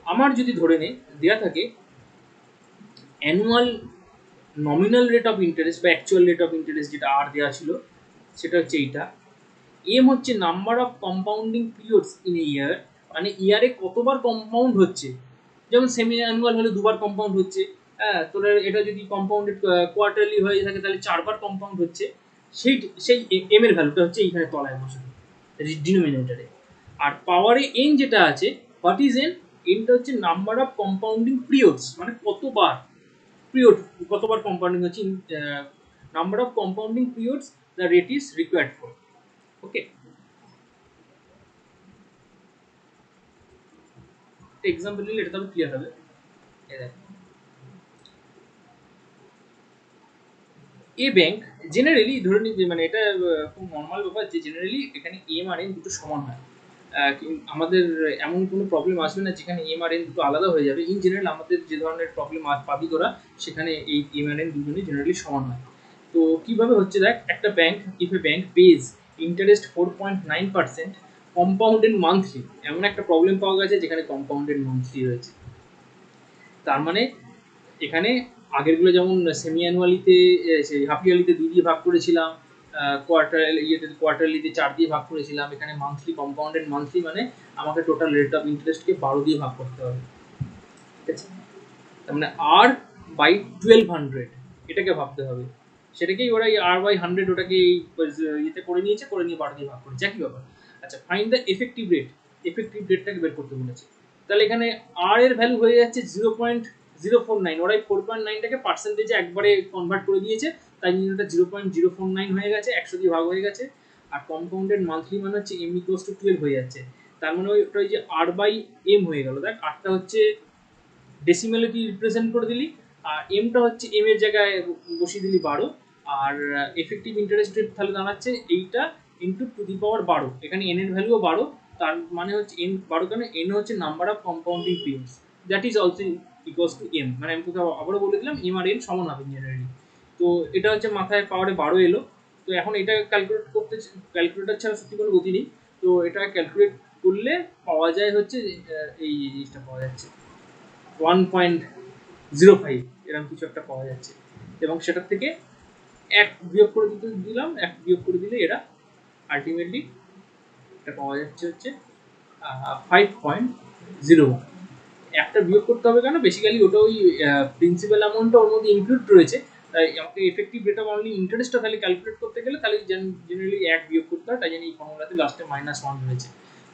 আমার যদি ধরে দেওয়া থাকে annual nominal rate of interest বা অ্যাকচুয়াল রেট অফ ইন্টারেস্ট, যেটা আর দেওয়া ছিল সেটা হচ্ছে এইটা। এম হচ্ছে number of compounding periods in a year, মানে ইয়ারে কতবার কম্পাউন্ড হচ্ছে। যেমন সেমি অ্যানুয়াল হলে দুবার কম্পাউন্ড হচ্ছে, হ্যাঁ, তোর এটা যদি কম্পাউন্ডেড কোয়ার্টারলি হয়ে থাকে তাহলে 4 বার কম্পাউন্ড হচ্ছে। সেই সেই এম এর ভ্যালুটা হচ্ছে এইখানে তলায় বসানো ডিনোমিনেটরে। আর পাওয়ারে এন যেটা আছে, হোয়াট ইজ এন? এনটা হচ্ছে নাম্বার অফ কম্পাউন্ডিং পিরিয়ডস, মানে কতবার পিরিয়ড, কতবার কম্পাউন্ডিং হচ্ছে, number of compounding periods the rate is required for. Okay, example নিলে এটা তবে ক্লিয়ার হবে। এ ব্যাংক জেনারেলি ধরে নিই যে, মানে এটা খুব নর্মাল ব্যাপার যে জেনারেলি এখানে এম আর এন দুটো সমান হয়। আমাদের এমন কোনো প্রবলেম আসবে না যেখানে এম আর এন দুটো আলাদা হয়ে যাবে। ইন জেনারেল আমাদের যে ধরনের প্রবলেম পাবি তোরা, সেখানে এই এম আর এন দুজনেই জেনারেলি সমান হয়। তো কীভাবে হচ্ছে দেখ, একটা bank, if A bank page interest 4.9% compounded monthly, এমন একটা প্রবলেম পাওয়া গেছে যেখানে কম্পাউন্ডেড মান্থলি রয়েছে। তার মানে এখানে আগেরগুলো যেমন সেমি অ্যানুয়ালিতে, হাফ ইয়ারলিতে 2 দিয়ে ভাগ করেছিলাম, কোয়ার্টারলিতে 4 দিয়ে ভাগ করেছিলাম, এখানে মান্থলি কম্পাউন্ডেড মান্থলি মানে আমাকে টোটাল রেট অফ ইন্টারেস্টকে 12 দিয়ে ভাগ করতে হবে। ঠিক আছে, তার মানে আর বাই 1200 এটাকে ভাবতে হবে। সেটাকেই ওরা আর বাই 100 ওটাকে ইয়েতে করে নিয়েছে, করে নিয়ে 12 দিয়ে ভাগ করেছে, একই ব্যাপার। আচ্ছা, find the effective rate. Effective রেটটাকে বের করতে বলেছে। তাহলে এখানে আর এর ভ্যালু হয়ে যাচ্ছে 0.049। ওরাই 4.9টাকে পার্সেন্টেজে একবারে কনভার্ট করে দিয়েছে, তাই জন্য এটা 0.049 হয়ে গেছে, 100 দিয়ে ভাগ হয়ে গেছে। আর কম্পাউন্ডেড মান্থলি মানে হচ্ছে এম ইকুয়ালস টু 12 হয়ে যাচ্ছে। তার মানে ওটা ওই যে আর বাই এম হয়ে গেল। দেখ, আরটা হচ্ছে ডেসিমেলে তুই রিপ্রেজেন্ট করে দিলি, আর এমটা হচ্ছে এম এর জায়গায় বসিয়ে দিলি 12, আর এফেক্টিভ ইন্টারেস্ট রেট তাহলে দাঁড়াচ্ছে এইটা ইন্টু টু দি পাওয়ার 12। এখানে এন এর ভ্যালুও 12, তার মানে হচ্ছে এন 12 কেন, এন হচ্ছে number of compounding periods, that is also equals to M. মানে আমি তোকে আবারও বলে দিলাম এম আর এন সমান হবে জেনারেলি। তো এটা হচ্ছে মাথায় পাওয়ারে 12 এলো। তো এখন এটা ক্যালকুলেট করতে, ক্যালকুলেটার ছাড়া সত্যি কোনো গতি নেই। তো এটা ক্যালকুলেট করলে পাওয়া যায় হচ্ছে এই জিনিসটা পাওয়া যাচ্ছে 1.05 এরকম কিছু একটা পাওয়া যাচ্ছে। এবং সেটার থেকে এক বিয়োগ করে দিলাম, এক বিয়োগ করে দিলে এরা আলটিমেটলি এটা পাওয়া যাচ্ছে হচ্ছে 5.01। একটা বিয়োগ করতে হবে কেন, বেসিক্যালি ওটা ওই প্রিন্সিপাল অ্যামাউন্টটা ওর মধ্যে ইনক্লুড রয়েছে, তাই আমাকে এফেক্টিভ রেট অফ অনলি ইন্টারেস্টটা তাহলে ক্যালকুলেট করতে গেলে তাহলে জেনারেলি এক বিয়োগ করতে হয়, তাই জন্য এই ফর্মুলাতে লাস্টে -1 রয়েছে।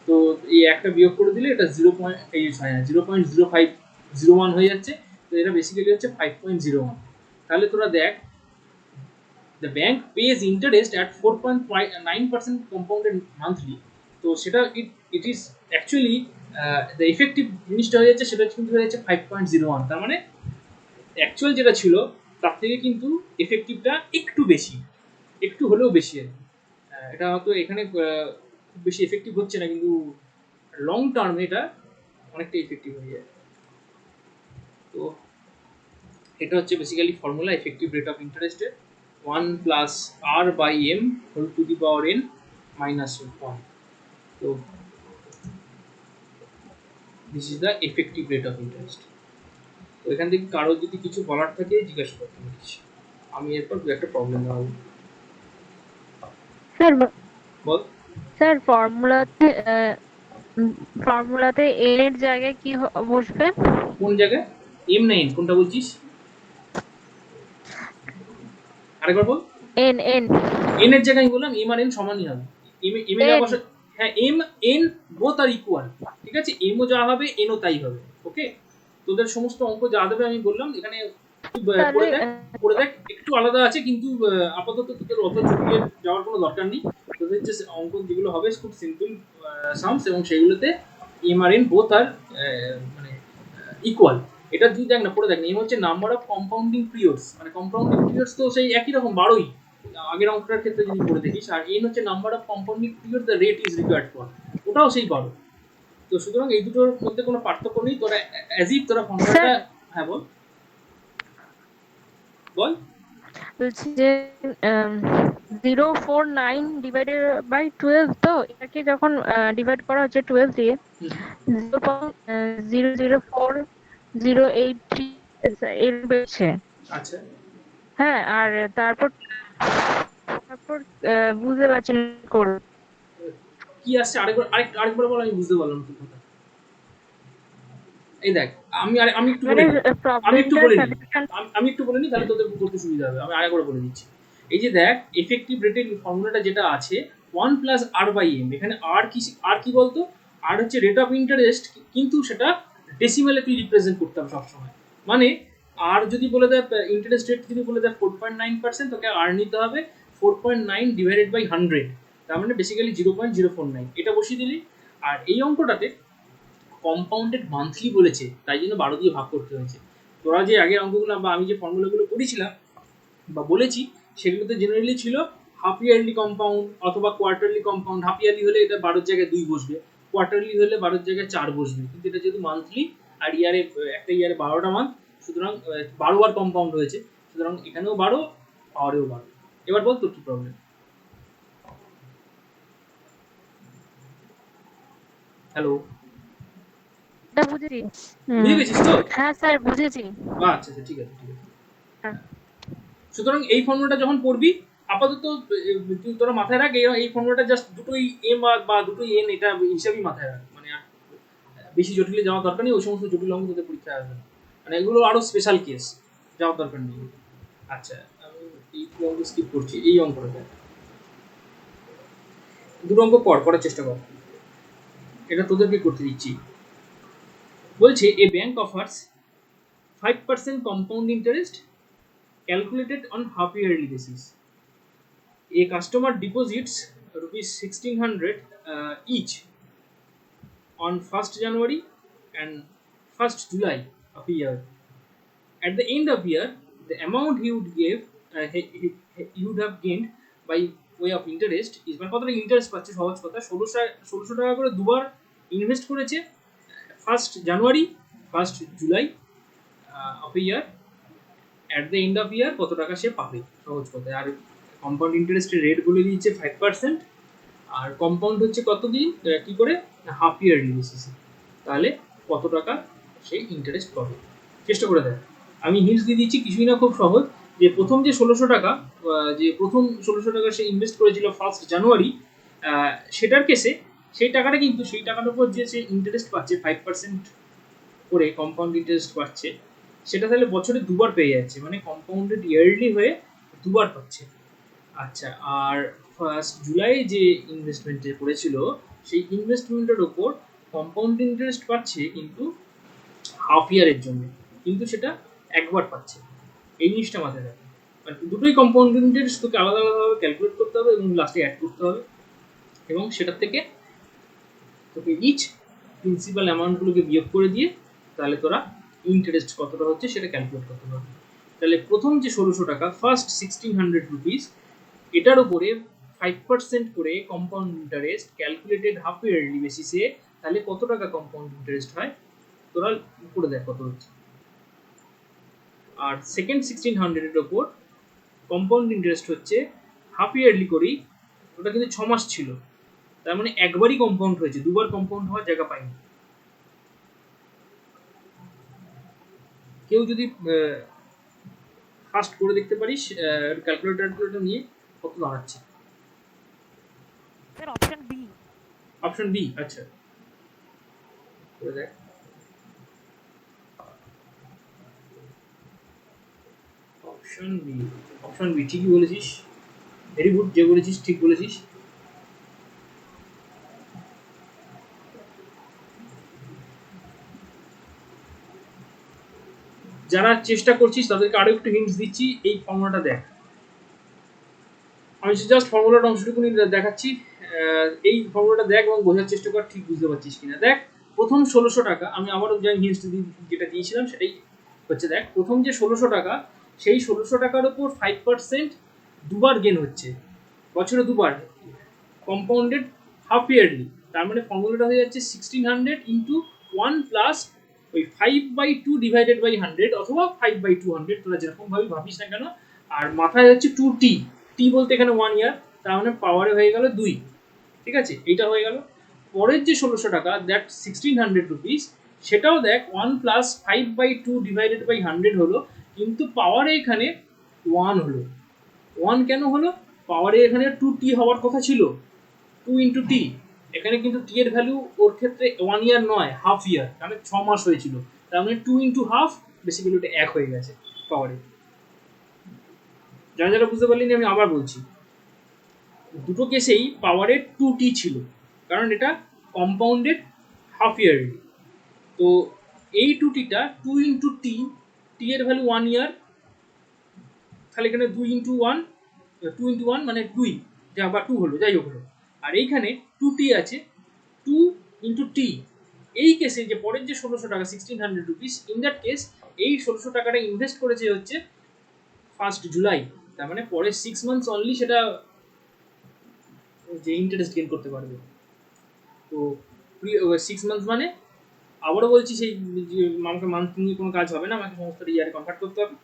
তো এই একটা বিয়োগ করে দিলে এটা 0.0501 হয়ে যাচ্ছে। তো এটা বেসিক্যালি হচ্ছে 5.01। তাহলে তোরা দেখ, the bank pays interest at 4.9% compounded monthly। তো সেটা it is actually the effective জিনিসটা হয়ে যাচ্ছে, সেটা কিন্তু হয়ে যাচ্ছে 5.01। তার মানে অ্যাকচুয়াল যেটা ছিল তার থেকে কিন্তু এফেক্টিভটা একটু বেশি, একটু হলেও বেশি আর কি। এটা হয়তো এখানে খুব বেশি এফেক্টিভ হচ্ছে না, কিন্তু লং টার্মে এটা অনেকটা ইফেক্টিভ হয়ে যায়। তো এটা হচ্ছে basically formula effective rate of ইন্টারেস্টের, 1 plus R by M whole to the power N minus 1। তো this is the effective rate of interest. তো এখান থেকে কারোর যদি কিছু বলার থাকে জিজ্ঞাসা করতে পারিস, আমি এরপর দু একটা প্রবলেম দেখাবো। স্যার বল। স্যার, ফর্মুলাতে এন এর জায়গায় কি বসবে? কোন জায়গায়? এম না এন, কোনটা বলছিস আরেকবার বল। এন এন এন এর জায়গায় আমি বললাম এম আর এন সমানই হবে। এম এম এ যা বসে, হ্যাঁ, এম এন বোথ আর ইকুয়াল। ঠিক আছে, এমও যা হবে এনও তাই হবে। ওকে, তোদের সমস্ত অঙ্ক যা দেবে আমি বললাম এখানে করে দেখ, একটু আলাদা আছে কিন্তু আপাতত তোদের অত চুকিয়ে যাওয়ার কোনো দরকার নেই। তোদের যে অঙ্ক যেগুলো হবে খুব সিম্পল সামস, এবং সেগুলোতে এম আর এন বোথ আর মানে ইকুয়াল। এটা তুই দেখ না, পড়ে দেখ না। এম হচ্ছে নাম্বার অফ কম্পাউন্ডিং পিরিয়ডস, মানে কম্পাউন্ডিং পিরিয়ডস তো সেই একই রকম 12ই আগের অঙ্কটার ক্ষেত্রে যদি পড়ে দেখিস। আর এন হচ্ছে number of compounding period the rate is required for, ওটাও সেই 12। তো সুতরাং এই দুটোর মধ্যে কোনো পার্থক্য নেই। তোরা অ্যাজ ইফ তোরা ফর্মুলাটা, হ্যাঁ বল বল। বলছি যে 049 ডিভাইডেড বাই 12, তো এটাকে যখন ডিভাইড করা হচ্ছে 12 দিয়ে 0.004083 এর বেড়েছে। আচ্ছা, হ্যাঁ, আর তারপর তারপর বুঝতে পারছি না করে। কি আসছে আরেকবার বল, আমি বুঝতে পারলাম তোর কথা। এই দেখ, আমি একটু মানে বলে নিই, আমি একটু প্রবলেমটা বলে নিই, সাজেশন। আমি একটু বলে নিই, তাহলে তোদের করতে সুবিধা হবে। আমি আরেকবার বলে দিচ্ছি। এই যে দেখ, এফেক্টিভ রেটের ফর্মুলাটা যেটা আছে 1 প্লাস আর বাই এম, এখানে আর কি বলতো, আর হচ্ছে রেট অফ ইন্টারেস্ট, কিন্তু সেটা ডেসিমেলে তুই রিপ্রেজেন্ট করতে হবে সবসময়। মানে আর যদি বলে দেয় ইন্টারেস্ট রেট, যদি বলে দেয় 4.9%, তোকে আর নিতে হবে 4.9 ডিভাইডেড বাই 100, তার মানে বেসিক্যালি 0.049, এটা বসিয়ে দিলি। আর এই অঙ্কটাতে কম্পাউন্ডেড মান্থলি বলেছে, তাই জন্য 12 দিয়ে ভাগ করতে হয়েছে। তোরা যে আগের অঙ্কগুলো বা আমি যে ফর্মুলাগুলো করেছিলাম বা বলেছি, সেগুলোতে জেনারেলি ছিল হাফ ইয়ারলি কম্পাউন্ড অথবা কোয়ার্টারলি কম্পাউন্ড। হাফ ইয়ারলি হলে এটা 12 জায়গায় 2 বসবে, কোয়ার্টারলি হলে 12 জায়গায় 4 বসবে। কিন্তু এটা যেহেতু মান্থলি, আর ইয়ারে একটা ইয়ারে 12টা মান্থ, সুতরাং 12 বার কম্পাউন্ড হয়েছে, সুতরাং এখানেও 12, পাওয়ারেও 12। এবার বল তোর কি প্রবলেম। হ্যালো, এটা বুঝেছি। বুঝে গেছিস তো? হ্যাঁ স্যার, বুঝেছি। আচ্ছা আচ্ছা, ঠিক আছে ঠিক আছে। সুতরাং এই ফর্মুলাটা যখন পড়বি, আপাতত তুই তোরা মাথায় রাখ, এই ফর্মুলাটা জাস্ট দুটোই এম বা দুটোই এন, এটা হিসাবেই মাথায় রাখ। মানে আর বেশি জটিলে যাওয়ার দরকার নেই, ওই সমস্ত জটিল অঙ্ক তোদের পরীক্ষায় আসবে না। মানে এগুলো আরো স্পেশাল কেস, যাওয়ার দরকার নেই। আচ্ছা, আমি এই অঙ্ক স্কিপ করছি, এই অঙ্কটা দেখ। দুটো অঙ্ক করার চেষ্টা কর, এটা তোদেরকে করতে দিচ্ছি। বলছে a bank offers 5% compound interest calculated on half yearly basis. A customer deposits rupees 1600 each on 1st January and 1st July of a year. At the end of year, the amount he would give he would have gained by way of interest is, মানে কতটা interest পাচ্ছে, সহজ কথা 1600 টাকা করে দুবার invest করেছে, 1st January 1st July of a year. At the end of year কত টাকা সে পাবে, সহজ কথায়। আর কম্পাউন্ড ইন্টারেস্টের রেট বলে দিয়েছে 5%, আর কম্পাউন্ড হচ্ছে কতদিন কি করে, হাফ ইয়ারলি বেসিসে, তাহলে কত টাকা সে ইন্টারেস্ট পাবে। চেষ্টা করে দেখ, আমি হিন্টস দিয়ে দিচ্ছি, কিছুই না, খুব সহজ। যে প্রথম যে 1600 টাকা, যে প্রথম 1600 টাকা সে ইনভেস্ট করেছিল 1st জানুয়ারি, সেটার কেসে সেই টাকাটা কিন্তু, সেই টাকাটার উপর যে সে ইন্টারেস্ট পাচ্ছে 5% করে কম্পাউন্ড ইন্টারেস্ট পাচ্ছে, সেটা তাহলে বছরে দুবার পেয়ে যাচ্ছে, মানে কম্পাউন্ডেড ইয়ারলি হয়ে দুবার পাচ্ছে। আচ্ছা, আর 1st জুলাই যে ইনভেস্টমেন্টে করেছিল, সেই ইনভেস্টমেন্টের ওপর কম্পাউন্ড ইন্টারেস্ট পাচ্ছে কিন্তু হাফ ইয়ারের জন্য, কিন্তু সেটা একবার পাচ্ছে। এই জিনিসটা মাথায় রাখবে, মানে দুটোই কম্পাউন্ড ইন্টারেস্ট তোকে আলাদা আলাদাভাবে ক্যালকুলেট করতে হবে এবং লাস্টে অ্যাড করতে হবে, এবং সেটার থেকে তোকে ইচ প্রিন্সিপাল অ্যামাউন্টগুলোকে বিয়োগ করে দিয়ে তাহলে তোরা ইন্টারেস্ট কতটা হচ্ছে সেটা ক্যালকুলেট করতে পারবি। তাহলে প্রথম যে 1600 টাকা, ফার্স্ট 1600 রুপিস, এটার উপরে 5% করে compound interest calculated half yearly বেসিসে, তাহলে কত টাকা কম্পাউন্ড ইন্টারেস্ট হয় তোরা করে দেখ কত হচ্ছে। আর সেকেন্ড 1600 এর উপর কম্পাউন্ড ইন্টারেস্ট হচ্ছে হাফ ইয়ারলি করেই, ওটা কিন্তু 6 মাস ছিল, তার মানে একবারই কম্পাউন্ড হয়েছে, দুবার কম্পাউন্ড হওয়ার জায়গা পায়নি। কেউ যদি ফার্স্ট করে দেখতে পারিস ক্যালকুলেটরটা নিয়ে কত দাঁড়াচ্ছে। Sir option B. Option B, আচ্ছা করে দেখ। অপশন বি ঠিকই বলেছিস, ভেরি গুড, যে বলেছিস ঠিক বলেছিস। যারা চেষ্টা করছিস তাদেরকে আরো একটু হিন্টস দিচ্ছি, এই ফর্মুলাটা দেখ। আমি জাস্ট ফর্মুলার অংশটুকু দেখাচ্ছি। এই ফর্মুলাটা দেখ এবং বোঝার চেষ্টা কর ঠিক বুঝতে পারছিস কিনা। দেখ প্রথম 1600 টাকা, আমি আবারও যে হিন্টস যেটা দিয়েছিলাম সেটাই হচ্ছে। দেখ প্রথম যে 1600 টাকা, সেই 1600 টাকার উপর 5% দুবার গেন হচ্ছে, বছরে দুবার, কম্পাউন্ডেড হাফ ইয়ারলি। তার মানে ফর্মুলাটা হয়ে যাচ্ছে 1600 ইন্টু 1 প্লাস ওই 5/2 ডিভাইডেড বাই 100 অথবা 5/200, তোরা যেরকম ভাবিস না কেন। আর মাথায় হচ্ছে 2t, টি বলতে এখানে 1 ইয়ার, তার মানে পাওয়ারে হয়ে গেল 2। ঠিক আছে, এইটা হয়ে গেল। পরের যে 1600 টাকা, দ্যাট 1600 রুপিস, সেটাও দেখ 1 প্লাস 5/2 ডিভাইডেড বাই 100 হলো, কিন্তু পাওয়ারে এখানে 1 হলো। 1 কেন হলো? পাওয়ারে এখানে 2t হওয়ার কথা ছিল, 2 ইন্টু টি। এখানে কিন্তু টি এর ভ্যালু ওর ক্ষেত্রে 1 ইয়ার নয়, হাফ ইয়ার, মানে 6 মাস হয়েছিল। তার মানে 2 ইন্টু হাফ, বেসিক্যালি ওটা 1 হয়ে গেছে পাওয়ারে। যারা যারা বুঝতে পারলিনি আমি আবার বলছি, দুটো কেসেই পাওয়ারে 2t ছিল, কারণ এটা কম্পাউন্ডেড হাফ ইয়ারলি। তো এই 2tটা 2 ইন্টু টি, টি এর ভ্যালু 1 ইয়ার, তাহলে এখানে 2 ইন্টু 1 মানে 2, যা বা 2 হলো, যাই হোক হলো। আর এইখানে 2t আছে, 2 ইন্টু টি। এই কেসে যে পরের যে 1600 টাকা 1600 রুপিস, ইন দ্যাট কেস এই 1600 টাকাটা ইনভেস্ট করেছে হচ্ছে 1 জুলাই। তার মানে পরের 6 মান্থস অনলি সেটা যে ইন্টারেস্ট গেইন করতে পারবে। তো 6 মান্থস মানে আবারও বলছি, সেই আমাকে মান্থ নিয়ে কোনো কাজ হবে না, আমাকে সমস্তটা ইয়ারে কনভার্ট করতে হবে।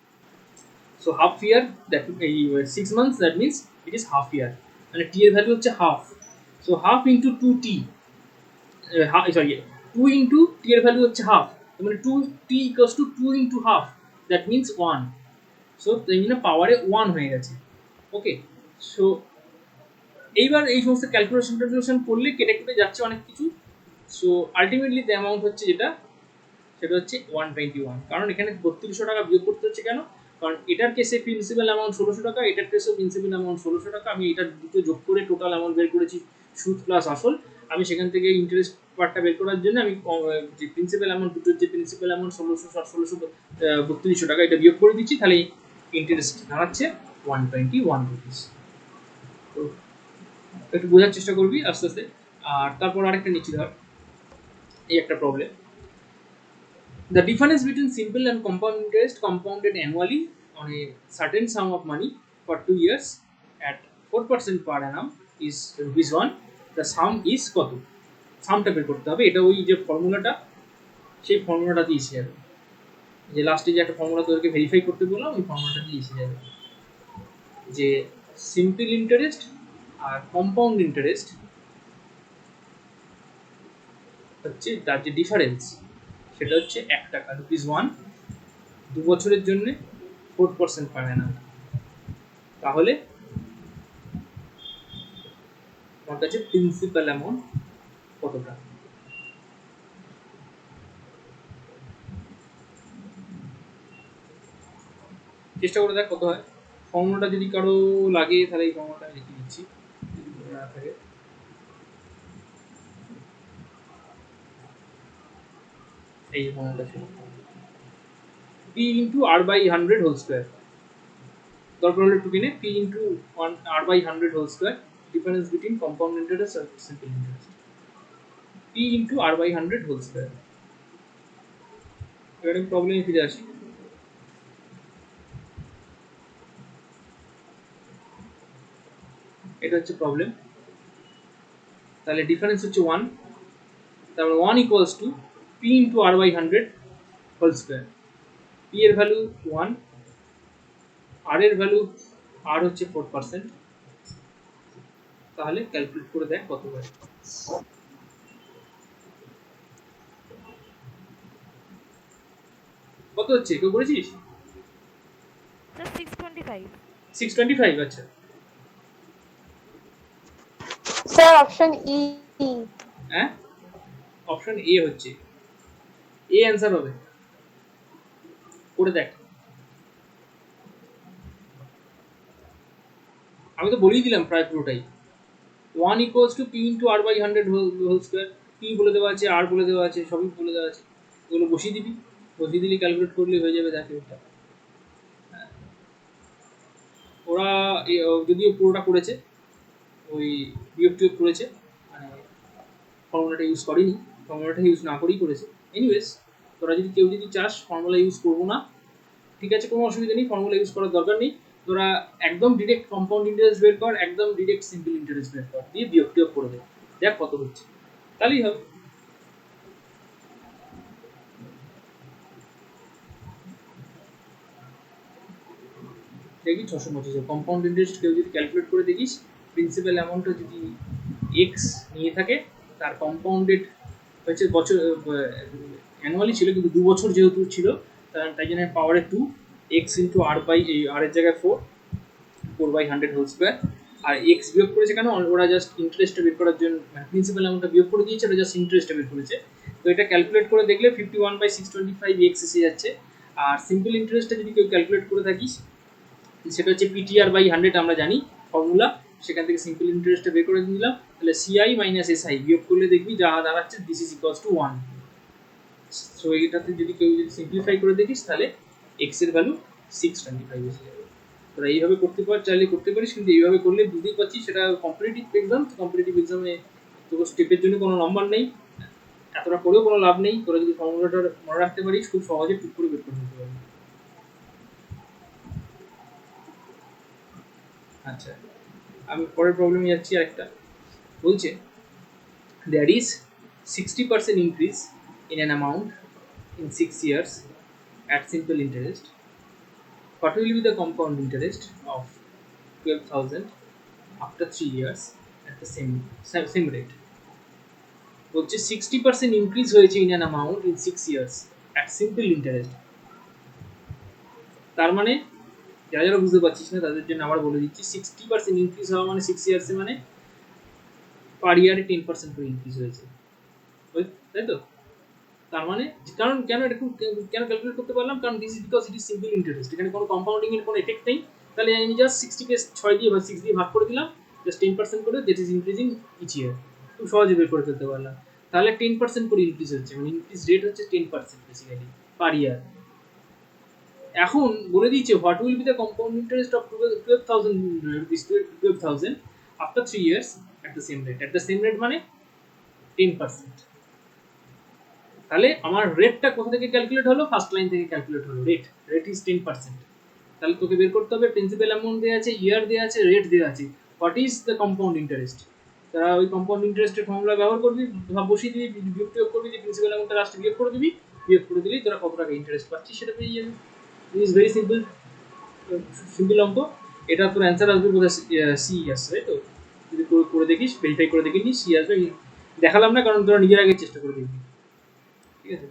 সো হাফ ইয়ার, দ্যাট এই 6 months, that means it is half year, মানে টি এর ভ্যালু হচ্ছে half. So half into 2t, sorry 2 into t এর ভ্যালু হচ্ছে হাফ, মানে 2t equals to 2 into half, that means 1। So এই জন্য পাওয়ারে 1 হয়ে গেছে। ওকে, সো এইবার এই সমস্ত ক্যালকুলেশন করলে কেটে কেটে যাচ্ছে অনেক কিছু। সো আলটিমেটলি দ্য অ্যামাউন্ট হচ্ছে যেটা, সেটা হচ্ছে 121। কারণ এখানে 3200 টাকা বিয়োগ করতে হচ্ছে কেন? কারণ এটার কেসে প্রিন্সিপাল অ্যামাউন্ট 1600 টাকা, এটার কেসেও প্রিন্সিপাল অ্যামাউন্ট 1600 টাকা। আমি এটা দুটো যোগ করে টোটাল অ্যামাউন্ট বের করেছি, সুদ প্লাস আসল। আমি সেখান থেকে ইন্টারেস্ট পার্টটা বের করার জন্য আমি যে প্রিন্সিপাল অ্যামাউন্ট, দুটোর যে প্রিন্সিপাল অ্যামাউন্ট 3200 টাকা, এটা বিয়োগ করে দিচ্ছি, তাহলে ইন্টারেস্ট দাঁড়াচ্ছে 121 রুপিস। তো একটু বোঝার চেষ্টা করবি আস্তে আস্তে। আর তারপর আরেকটা নিচ্ছি, ধর এই একটা problem. The difference between simple and compound interest compounded annually on a certain sum of money for 2 years at 4% per annum is rupees 1. The sum is কত? সামটা বের করতে হবে। এটা ওই যে ফর্মুলাটা, সেই ফর্মুলাটা দিয়ে এসে যাবে। যে লাস্টে যে একটা ফর্মুলা তোদেরকে ভেরিফাই করতে বললাম, ওই ফর্মুলাটা দিয়ে এসে যাবে যে সিম্পল ইন্টারেস্ট আর কম্পাউন্ড ইন্টারেস্ট হচ্ছে তার যে ডিফারেন্স, সেটা হচ্ছে 1 টাকা, rupees 1, 2 বছরের জন্য 4% পার অ্যানাম। তাহলে আমার কাছে প্রিন্সিপাল অ্যামাউন্ট কতটা? চেষ্টা করে দেখ কত হয়। ফর্মুলাটা যদি কারো লাগে তাহলে এই ফর্মুলাটা লিখে দিচ্ছি, যদি মনে না থাকে। এই ফর্মুলাটা ছিল p into r by 100 whole square. দরকার হলে একটু কিনে p into r by 100 whole square, difference between compound interest আর simple interest, p into r by 100 whole square. এবার প্রবলেমে ফিরে আসি। এটা হচ্ছে প্রবলেম। তাহলে ডিফারেন্স হচ্ছে 1, তারপরে 1 equals to p into r by 100 whole square. p এর ভ্যালু 1, r এর ভ্যালু, r হচ্ছে 4%। তাহলে ক্যালকুলেট করে দেখ কত হয়। কত হচ্ছে, কেউ করেছিস? 625। 625, আচ্ছা। Sir option E. হ্যাঁ, অপশন এ হচ্ছে, এ অ্যান্সার হবে। করে দেখ। আমি তো বলেই দিলাম প্রায় পুরোটাই। 1 equals to p into r by 100 whole square. p বলে দেওয়া আছে, r বলে দেওয়া আছে, সবই বলে দেওয়া আছে। এগুলো বসিয়ে দিবি, বসিয়ে দিলে ক্যালকুলেট করলে হয়ে যাবে। দেখ এটা ওরা যদিও পুরোটা করেছে, ওই বিয়োগ টিয়োগ করেছে, মানে ফর্মুলাটা ইউজ করেনি, ফর্মুলাটা ইউজ না করেই করেছে। এনিওয়েজ, তোরা যদি কেউ যদি চাস ফর্মুলা ইউজ করবো না, ঠিক আছে, কোনো অসুবিধা নেই, ফর্মুলা ইউজ করার দরকার নেই। তোরা একদম ডিরেক্ট কম্পাউন্ড ইন্টারেস্ট বের কর, একদম ডিরেক্ট সিম্পল ইন্টারেস্ট বের কর, দিয়ে বিয়োগ টিয়োগ করে দে, দেখ কত হচ্ছে, তাহলেই হবে। দেখি 625 কম্পাউন্ড ইন্টারেস্ট কেউ যদি ক্যালকুলেট করে দেখিস, প্রিন্সিপাল অ্যামাউন্টটা যদি এক্স নিয়ে থাকে, তার কম্পাউন্ডেড হচ্ছে বছর অ্যানুয়ালি ছিল, কিন্তু 2 বছর যেহেতু ছিল, তাই জন্য পাওয়ারে 2 এক্স ইন্টু আর বাই এই আর এর জায়গায় 4/100 হোল স্কোয়ার। আর এক্স বিয়োগ করেছে কেন? ওরা জাস্ট ইন্টারেস্টটা বের করার জন্য, মানে প্রিন্সিপাল অ্যামাউন্টটা বিয়োগ করে দিয়েছে, ওরা জাস্ট ইন্টারেস্টটা বের করেছে। তো এটা ক্যালকুলেট করে দেখলে 51/625 এক্স এসে যাচ্ছে। আর সিম্পল ইন্টারেস্টটা যদি কেউ ক্যালকুলেট করে থাকিস, সেটা হচ্ছে পিটিআর বাই 100, আমরা জানি ফর্মুলা, সেখান থেকে সিম্পল ইন্টারেস্টটা বের করে দিলাম, তাহলে সিআই মাইনাস এসআই বিয়োগ করলে দেখবি যা দাঁড়াচ্ছে this is equals to 1। So এইটাতে যদি কেউ যদি সিম্পলিফাই করে দেখিস, তাহলে এক্স এর ভ্যালু 625 এসে যাবে। তোরা এইভাবে করতে চাইলে করতে পারিস, কিন্তু এইভাবে করলে বুঝতেই পারছিস সেটা কম্পিটিটিভ এক্সাম। কম্পিটিটিভ এক্সামে তোর স্টেপের জন্য কোনো নম্বর নেই, এতটা করেও কোনো লাভ নেই। তোরা যদি ফর্মুলাটা মনে রাখতে পারিস, খুব সহজে টুক করে বের করে নিতে পারবি। আচ্ছা, আমি পরের প্রবলেমে যাচ্ছি। আরেকটা বলছে, there is 60% increase in an amount in 6 years at simple interest. What will be the compound interest of 12,000 after 3 years at the same rate? বলছে 60% increase হয়েছে in an amount in 6 years at simple interest। তার মানে যারা যারা বুঝতে পারছিস না তাদের জন্য আবার বলে দিচ্ছি, 60% ইনক্রিজ হওয়া মানে 6 ইয়ার্সে মানে পার ইয়ারে 10% করে ইনক্রিজ হয়েছে, তাই তো? তার মানে কারণ কেন এটা কেন ক্যালকুলেট করতে পারলাম? কারণ this is because it is simple interest, এখানে কোনো কম্পাউন্ডিং এর কোনো এফেক্ট নেই। তাহলে আমি জাস্ট 60 কে 6 দিয়ে বা 6 দিয়ে ভাগ করে দিলাম, জাস্ট 10% করে, that is increasing each year. খুব সহজে বের করে ফেলতে পারলাম। তাহলে 10% করে ইনক্রিজ হচ্ছে, মানে ইনক্রিজ রেট হচ্ছে 10% বেসিক্যালি পার ইয়ার। এখন বলে দিয়েছে what will be the compound interest of 12,000 rupees 12,000 after 3 years at the same rate. At the same rate মানে 10%। তাহলে আমার রেটটা কোথা থেকে ক্যালকুলেট হলো? ফার্স্ট লাইন থেকে ক্যালকুলেট হলো। Rate is 10%। তাহলে তোকে বের করতে হবে প্রিন্সিপাল অ্যামাউন্ট দেওয়া আছে, ইয়ার দেওয়া আছে, রেট দেওয়া আছে, what is the compound interest. তারা ওই কম্পাউন্ড ইন্টারেস্টের ফর্মুলা ব্যবহার করবি, বসিয়ে দিবি, বিয়োগ টিয়োগ করবি, যে প্রিন্সিপাল অ্যামাউন্টটা লাস্টে বিয়োগ করে দিবি, বিয়োগ করে দিলেই তোরা কত টাকা ইন্টারেস্ট পাচ্ছিস সেটা পেয়ে যাবি। ইজ ভেরি সিম্পল, সিম্পল অঙ্ক। এটা তোর অ্যান্সার আসবে বোধহয় সি আসছে, তাই তো? যদি করে দেখিস, ভেরিফাই করে দেখিনি, সি আসবে। দেখালাম না কারণ তোরা নিজের আগে চেষ্টা করে দেখবি, ঠিক আছে?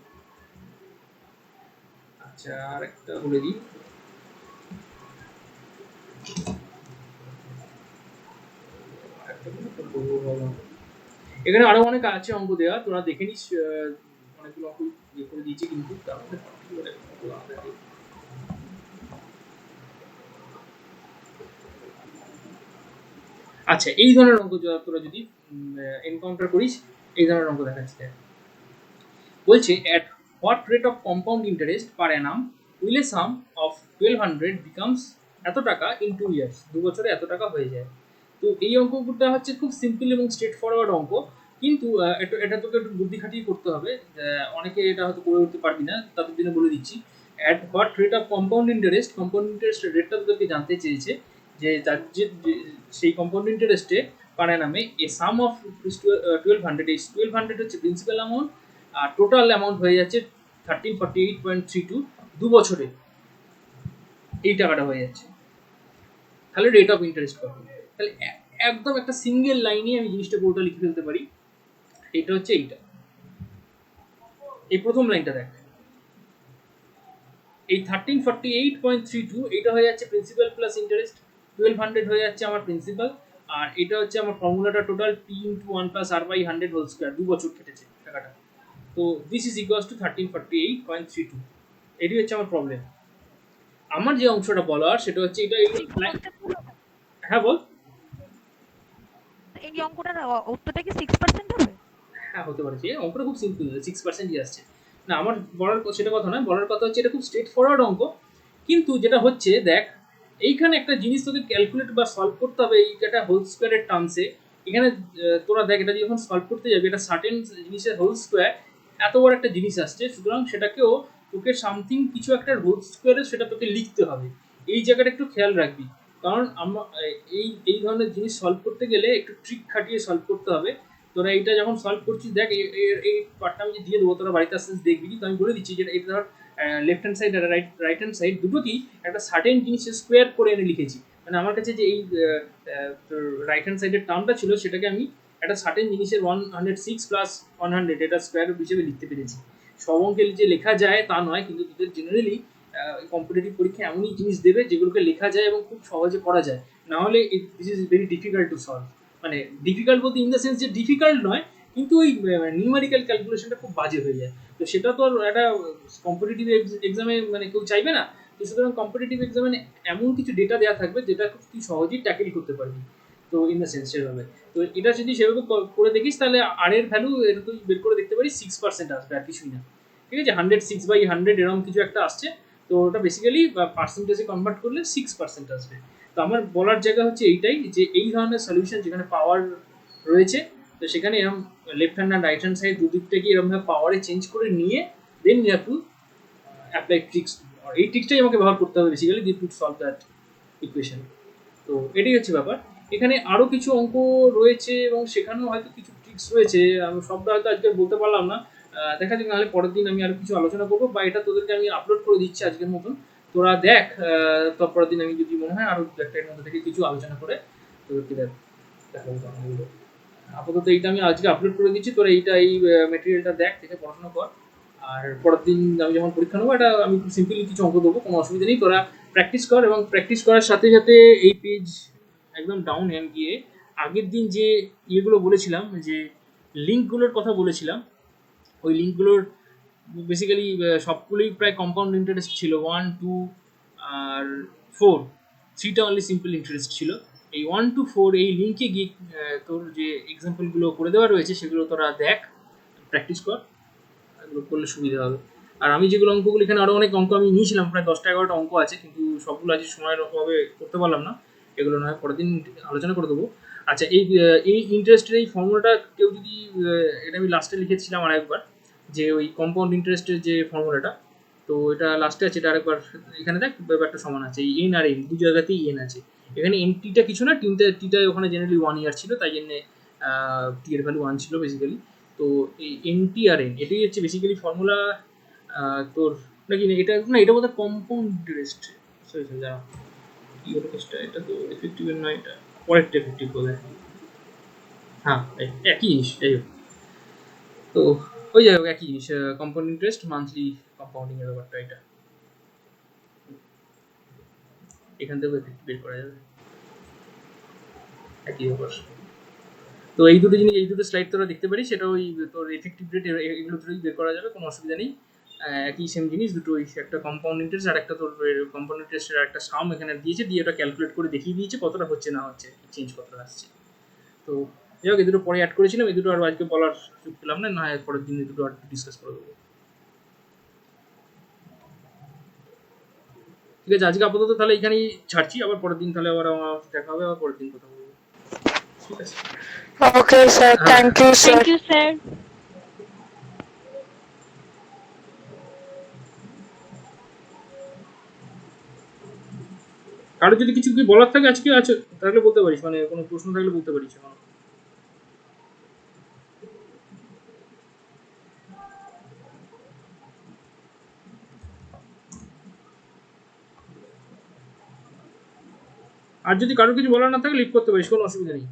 আচ্ছা, আর একটা বলে দিই, এখানে আরো অনেক আছে অঙ্ক দেওয়া, তোরা দেখে নিস। অনেকগুলো অঙ্ক ইয়ে করে দিয়েছি, কিন্তু তার মধ্যে আচ্ছা, এই ধরনের অঙ্ক তোরা যদি এনকাউন্টার করিস, এই ধরনের অঙ্ক দেখাচ্ছি। বলছে, at what rate of compound interest per annum will a sum of 1200 becomes এত টাকা in 2 years? 2 বছরে এত টাকা হয়ে যায়। তো এই অঙ্কটা হচ্ছে খুব সিম্পল এবং স্ট্রেট ফরওয়ার্ড অঙ্ক, কিন্তু এটা তোকে একটু বুদ্ধি খাটিয়ে করতে হবে। অনেকে এটা হয়তো করে উঠতে পারবি না, তাদের জন্য বলে দিচ্ছি। At what rate of compound interest রেটটা তোদেরকে জানতে চেয়েছে, যে সেই কম্পাউন্ড ইন্টারেস্টে পার অ্যানামে এ সাম অফ 1200, এই 1200 হচ্ছে প্রিন্সিপাল অ্যামাউন্ট, আর টোটাল অ্যামাউন্ট হয়ে যাচ্ছে 1348.32। 2 বছরে এই টাকাটা হয়ে যাচ্ছে। তাহলে রেট অফ ইন্টারেস্ট কত? তাহলে একদম একটা সিঙ্গেল লাইনে আমি জিনিসটা পুরোটা লিখে ফেলতে পারি। এটা হচ্ছে এইটা, এই প্রথম লাইনটা দেখ, এই 1348.32 এটা হয়ে যাচ্ছে প্রিন্সিপাল প্লাস ইন্টারেস্ট, 1200 হয়ে যাচ্ছে আমার প্রিন্সিপাল, আর এটা হচ্ছে আমার ফর্মুলাটা total T into 1 plus R by 100 whole square. 2 বছর কেটেছে টাকাটা। তো দিস ইজ ইকুয়ালস টু 1348.32। এটি হচ্ছে আমার প্রবলেম। আমার যে অংশটা বলার সেটা হচ্ছে এটা। হ্যাঁ বল। এই অঙ্কটার উত্তরটা কি 6% হবে? হ্যাঁ, হতে পারে। অঙ্কটা খুব সিম্পল, 6%ই আসছে না। আমার বলার সেটা কথা নয়, বলার কথা হচ্ছে এটা খুব স্ট্রেট ফরওয়ার্ড অঙ্ক, কিন্তু যেটা হচ্ছে দেখ, এইখানে একটা জিনিস তোকে ক্যালকুলেট বা সলভ করতে হবে এই একটা হোল স্কোয়ারের টার্মসে। এখানে তোরা দেখ এটা যখন সলভ করতে যাবি এটা সার্টেন জিনিসের হোল স্কোয়ার এত বড় একটা জিনিস আসছে, সুতরাং সেটাকেও তোকে সামথিং কিছু একটা হোল স্কোয়ারে সেটা তোকে লিখতে হবে। এই জায়গাটা একটু খেয়াল রাখবি, কারণ আমরা এই ধরনের জিনিস সলভ করতে গেলে একটু ট্রিক খাটিয়ে সলভ করতে হবে। তোরা এইটা যখন সলভ করছিস দেখ এই পার্টটা আমি যে দিয়ে দেবো তোরা বাড়িতে আস্তে আস্তে দেখবি, কিন্তু আমি বলে দিচ্ছি যে এটা ধর লেফট হ্যান্ড সাইড আর রাইট হ্যান্ড সাইড দুটোকেই একটা সার্টেন জিনিসের স্কোয়ার করে এনে লিখেছি। মানে আমার কাছে যে এই রাইট হ্যান্ড সাইডের টার্মটা ছিল সেটাকে আমি একটা সার্টেন জিনিসের 106 প্লাস 100 এটা স্কোয়ার রুট হিসেবে লিখতে পেরেছি। সব অঙ্কে যে লেখা যায় তা নয়, কিন্তু তোদের জেনারেলি কম্পিটিটিভ পরীক্ষা এমনই জিনিস দেবে যেগুলোকে লেখা যায় এবং খুব সহজে করা যায়, না হলে this is very difficult to solve. মানে ডিফিকাল্ট বলতে ইন দ্য সেন্স যে ডিফিকাল্ট নয়, কিন্তু ওই নিউমেরিক্যাল ক্যালকুলেশনটা খুব বাজে হয়ে যায়। তো সেটা তো আর একটা কম্পিটিটিভ এক্সামে মানে কেউ চাইবে না। তো সুতরাং কম্পিটিটিভ এক্সামে এমন কিছু ডেটা দেওয়া থাকবে যেটা খুব তুই সহজেই ট্যাকেল করতে পারবি। তো ইন দ্য সেন্স সেভাবে তো এটা যদি সেভাবে করে দেখিস তাহলে আর এর ভ্যালু এটা তুই বের করে দেখতে পারিস 6% আসবে, আর কিছুই না। ঠিক আছে, 106/100 এরকম কিছু একটা আসছে। তো ওটা বেসিক্যালি পার্সেন্টেজে কনভার্ট করলে 6% আসবে। তো আমার বলার জায়গা হচ্ছে এইটাই যে এই ধরনের সলিউশন যেখানে পাওয়ার রয়েছে, তো সেখানে এরকম লেফট হ্যান্ড আর রাইট হ্যান্ড সাইড দুদিকটাকে এরকমভাবে পাওয়ারে চেঞ্জ করে নিয়ে then you have to apply tricks. এই ট্রিক্সটাই আমাকে ব্যবহার করতে হবে basically to solve that equation. তো এটাই হচ্ছে ব্যাপার। এখানে আরও কিছু অঙ্ক রয়েছে এবং সেখানেও হয়তো কিছু ট্রিক্স রয়েছে, আমি সবটা হয়তো আজকে বলতে পারলাম না। দেখা যাক, নাহলে পরের দিন আমি আরও কিছু আলোচনা করবো, বা এটা তোদেরকে আমি আপলোড করে দিচ্ছি আজকের মতন। তোরা দেখ, তারপরের দিন আমি যদি মনে হয় আরও একটা এর মধ্যে থেকে কিছু আলোচনা করে তোদেরকে দেখাবো। আপাতত এইটা আমি আজকে আপলোড করে দিচ্ছি, তোরা এই মেটেরিয়ালটা দেখ, দেখে পড়াশোনা কর। আর পরের দিন আমি যখন পরীক্ষা নেবো এটা আমি সিম্পলি কিছু অঙ্ক দেবো, কোনো অসুবিধা নেই। তোরা প্র্যাকটিস কর, এবং প্র্যাকটিস করার সাথে সাথে এই পেজ একদম ডাউন এন্ড গিয়ে আগের দিন যে ইয়েগুলো বলেছিলাম, যে লিঙ্কগুলোর কথা বলেছিলাম, ওই লিঙ্কগুলোর বেসিক্যালি সবগুলোই প্রায় কম্পাউন্ড ইন্টারেস্ট ছিল। 1, 2 আর 4, 3টা অনলি সিম্পল ইন্টারেস্ট ছিল। এই 1 to 4 এই লিঙ্কে গিয়ে তোর যে এক্সাম্পলগুলো করে দেওয়া রয়েছে সেগুলো তোরা দেখ, প্র্যাকটিস কর, এগুলো করলে সুবিধা হবে। আর আমি যেগুলো অঙ্কগুলো এখানে আরও অনেক অঙ্ক আমি নিয়েছিলাম, প্রায় 10টা-11টা অঙ্ক আছে, কিন্তু সবগুলো আজ সময়ের অভাবে করতে পারলাম না। এগুলো নয় পরের দিন আলোচনা করে দেবো। আচ্ছা, এই ইন্টারেস্টের এই ফর্মুলাটা কেউ যদি এটা আমি লাস্টে লিখেছিলাম আরেকবার, যে ওই কম্পাউন্ড ইন্টারেস্টের যে ফর্মুলাটা, তো এটা লাস্টে আছে, এটা আরেকবার এখানে দেখ ব্যাপারটা সমান আছে। এই এন আর এন দু জায়গাতেই এন আছে। এখানে এন টিটা কিছু না, টিটা ওখানে জেনারেলি 1 ইয়ার ছিল, তাই জন্যে টি এর ভ্যালু 1 ছিল বেসিক্যালি। তো এই এন টি আর এন এটাই হচ্ছে বেসিক্যালি ফর্মুলা তোর, নাকি এটা না, এটা বোধহয় কম্পাউন্ড ইন্টারেস্ট। সরি যা কি হলো কেসটা, এটা তো এফেক্টিভ এর নয়, এটা পরেরটা এফেক্টিভ বলে। হ্যাঁ, একই জিনিস, যাই হোক। তো ওই যাই হোক, একই জিনিস, কম্পাউন্ড ইন্টারেস্ট মান্থলি কম্পাউন্ডিং এর ব্যাপারটা এটা এখান থেকে বের করা যাবে, একই ব্যাপার। তো এই দুটো জিনিস, এই দুটো স্লাইড তোরা দেখতে পারিস, সেটা ওই তোর এফেক্টিভ রেট এগুলো দুটোই বের করা যাবে, কোনো অসুবিধা নেই। একই সেম জিনিস দুটোই, একটা কম্পাউন্ড ইন্টারেস্ট আর একটা তোর কম্পাউন্ড ইন্টারেস্টের একটা সাম এখানে দিয়েছে, দিয়ে ওটা ক্যালকুলেট করে দেখিয়ে দিয়েছে কতটা হচ্ছে না হচ্ছে, চেঞ্জ কতটা আসছে। তো যাই হোক, এই দুটো পরে অ্যাড করেছিলাম, এই দুটো আর আজকে বলার সুযোগ পেলাম না, না পরের দিন এই দুটো আর ডিসকাস করে দেবো। ঠিক আছে, আজকে আপাতত তাহলে এখানেই ছাড়ছি, আবার পরের দিন তাহলে আবার আমার দেখা হবে, আবার পরের দিন কথা বলবো। ঠিক আছে, Okay, sir. Thank you, sir. Thank you sir. কারো যদি কিছু কি বলার থাকে আজকে আছে তাহলে বলতে পারিস, মানে কোনো প্রশ্ন থাকলে বলতে পারিস এখন। আর যদি কারো কিছু বলার না থাকে লিভ করতে পারিস, কোনো অসুবিধা নেই।